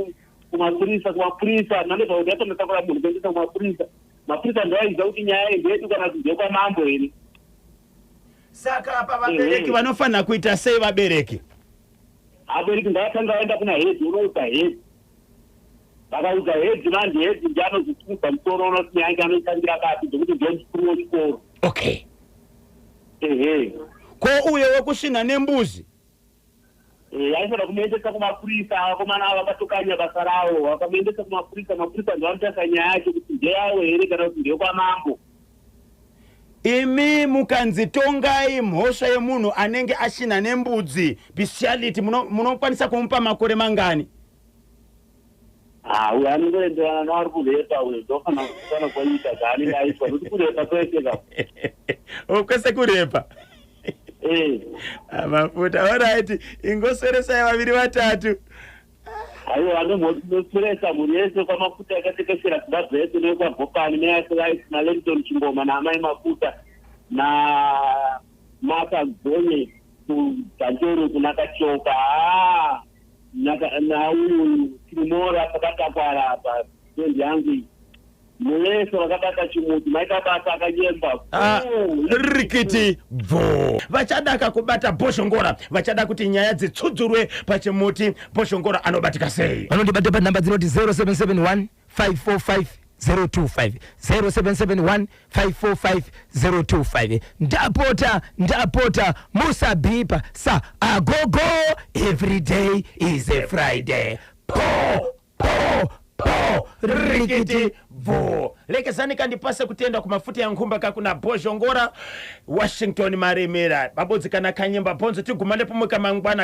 kumapurisa nanebva kuti atondotakura munhu kuendesa kumapurisa. Mapurisa ndoaiziva kuti nyaya ndeyedu kana kuti ndekwamambo here. Saka apa vabereki vanofanira kuita sei vabereki? Abereki ngavatanga vaenda kuna hedhi unoudza hedhi. Vakaudza hedhi manje hedhi ndianozvitsudza musoro unoti nyange anoitandira kapi zvekuti ndiye mukuru wechikoro. Okay. Ko uyo wekusvina nembuzi aifana kumuendesa kumapurisa vakomana ava vakatokanya basa ravo vakamuendesa kumapurisa. Mapurisa ndovanotarisa nyaya yacho kuti ndeyavo here kana kuti ndekwamambo. Imi mukanzitongai mhosva yemunhu anenge ashina nembudzi bestiality munokwanisa kumupa makore mangani? Uyo anongoenderana naari kurepa uyo ndofana kuita zvaanenge aitwa kuti kurepa kwese kwese kurepa. Mafuta alright ingosweresai vaviri vatatu. Aiwa anomhotinosweresa mhuri yese kwamafuta yakatekeshera Zimbabwe yese nekwagopani neyasevaisi naLenton Chingoma naamai Mafuta naMartha Gonye kuDanjoro kunakachoka nauyu Timora pakatakwara apa sendi yangu mulese wakabata chimuti maita basa akanyemba rikiti bvo. Vachada kubata Bhoshongora vachada kuti nyaya dzitsudzurwe pachimuti Bhoshongora anobatika sei? Vanondibata panhamba dzinoti 0771 545 025 0771 545 025. Ndapota musabipa sa agogo. Every day is a Friday. Rikiti vo. Lekezani kandipase kutenda kumafuta ya nkhumba kakuna Bhoshongora Washington Maremera babodzi kana kanyemba bonzo tigumane pomwe kamangwana.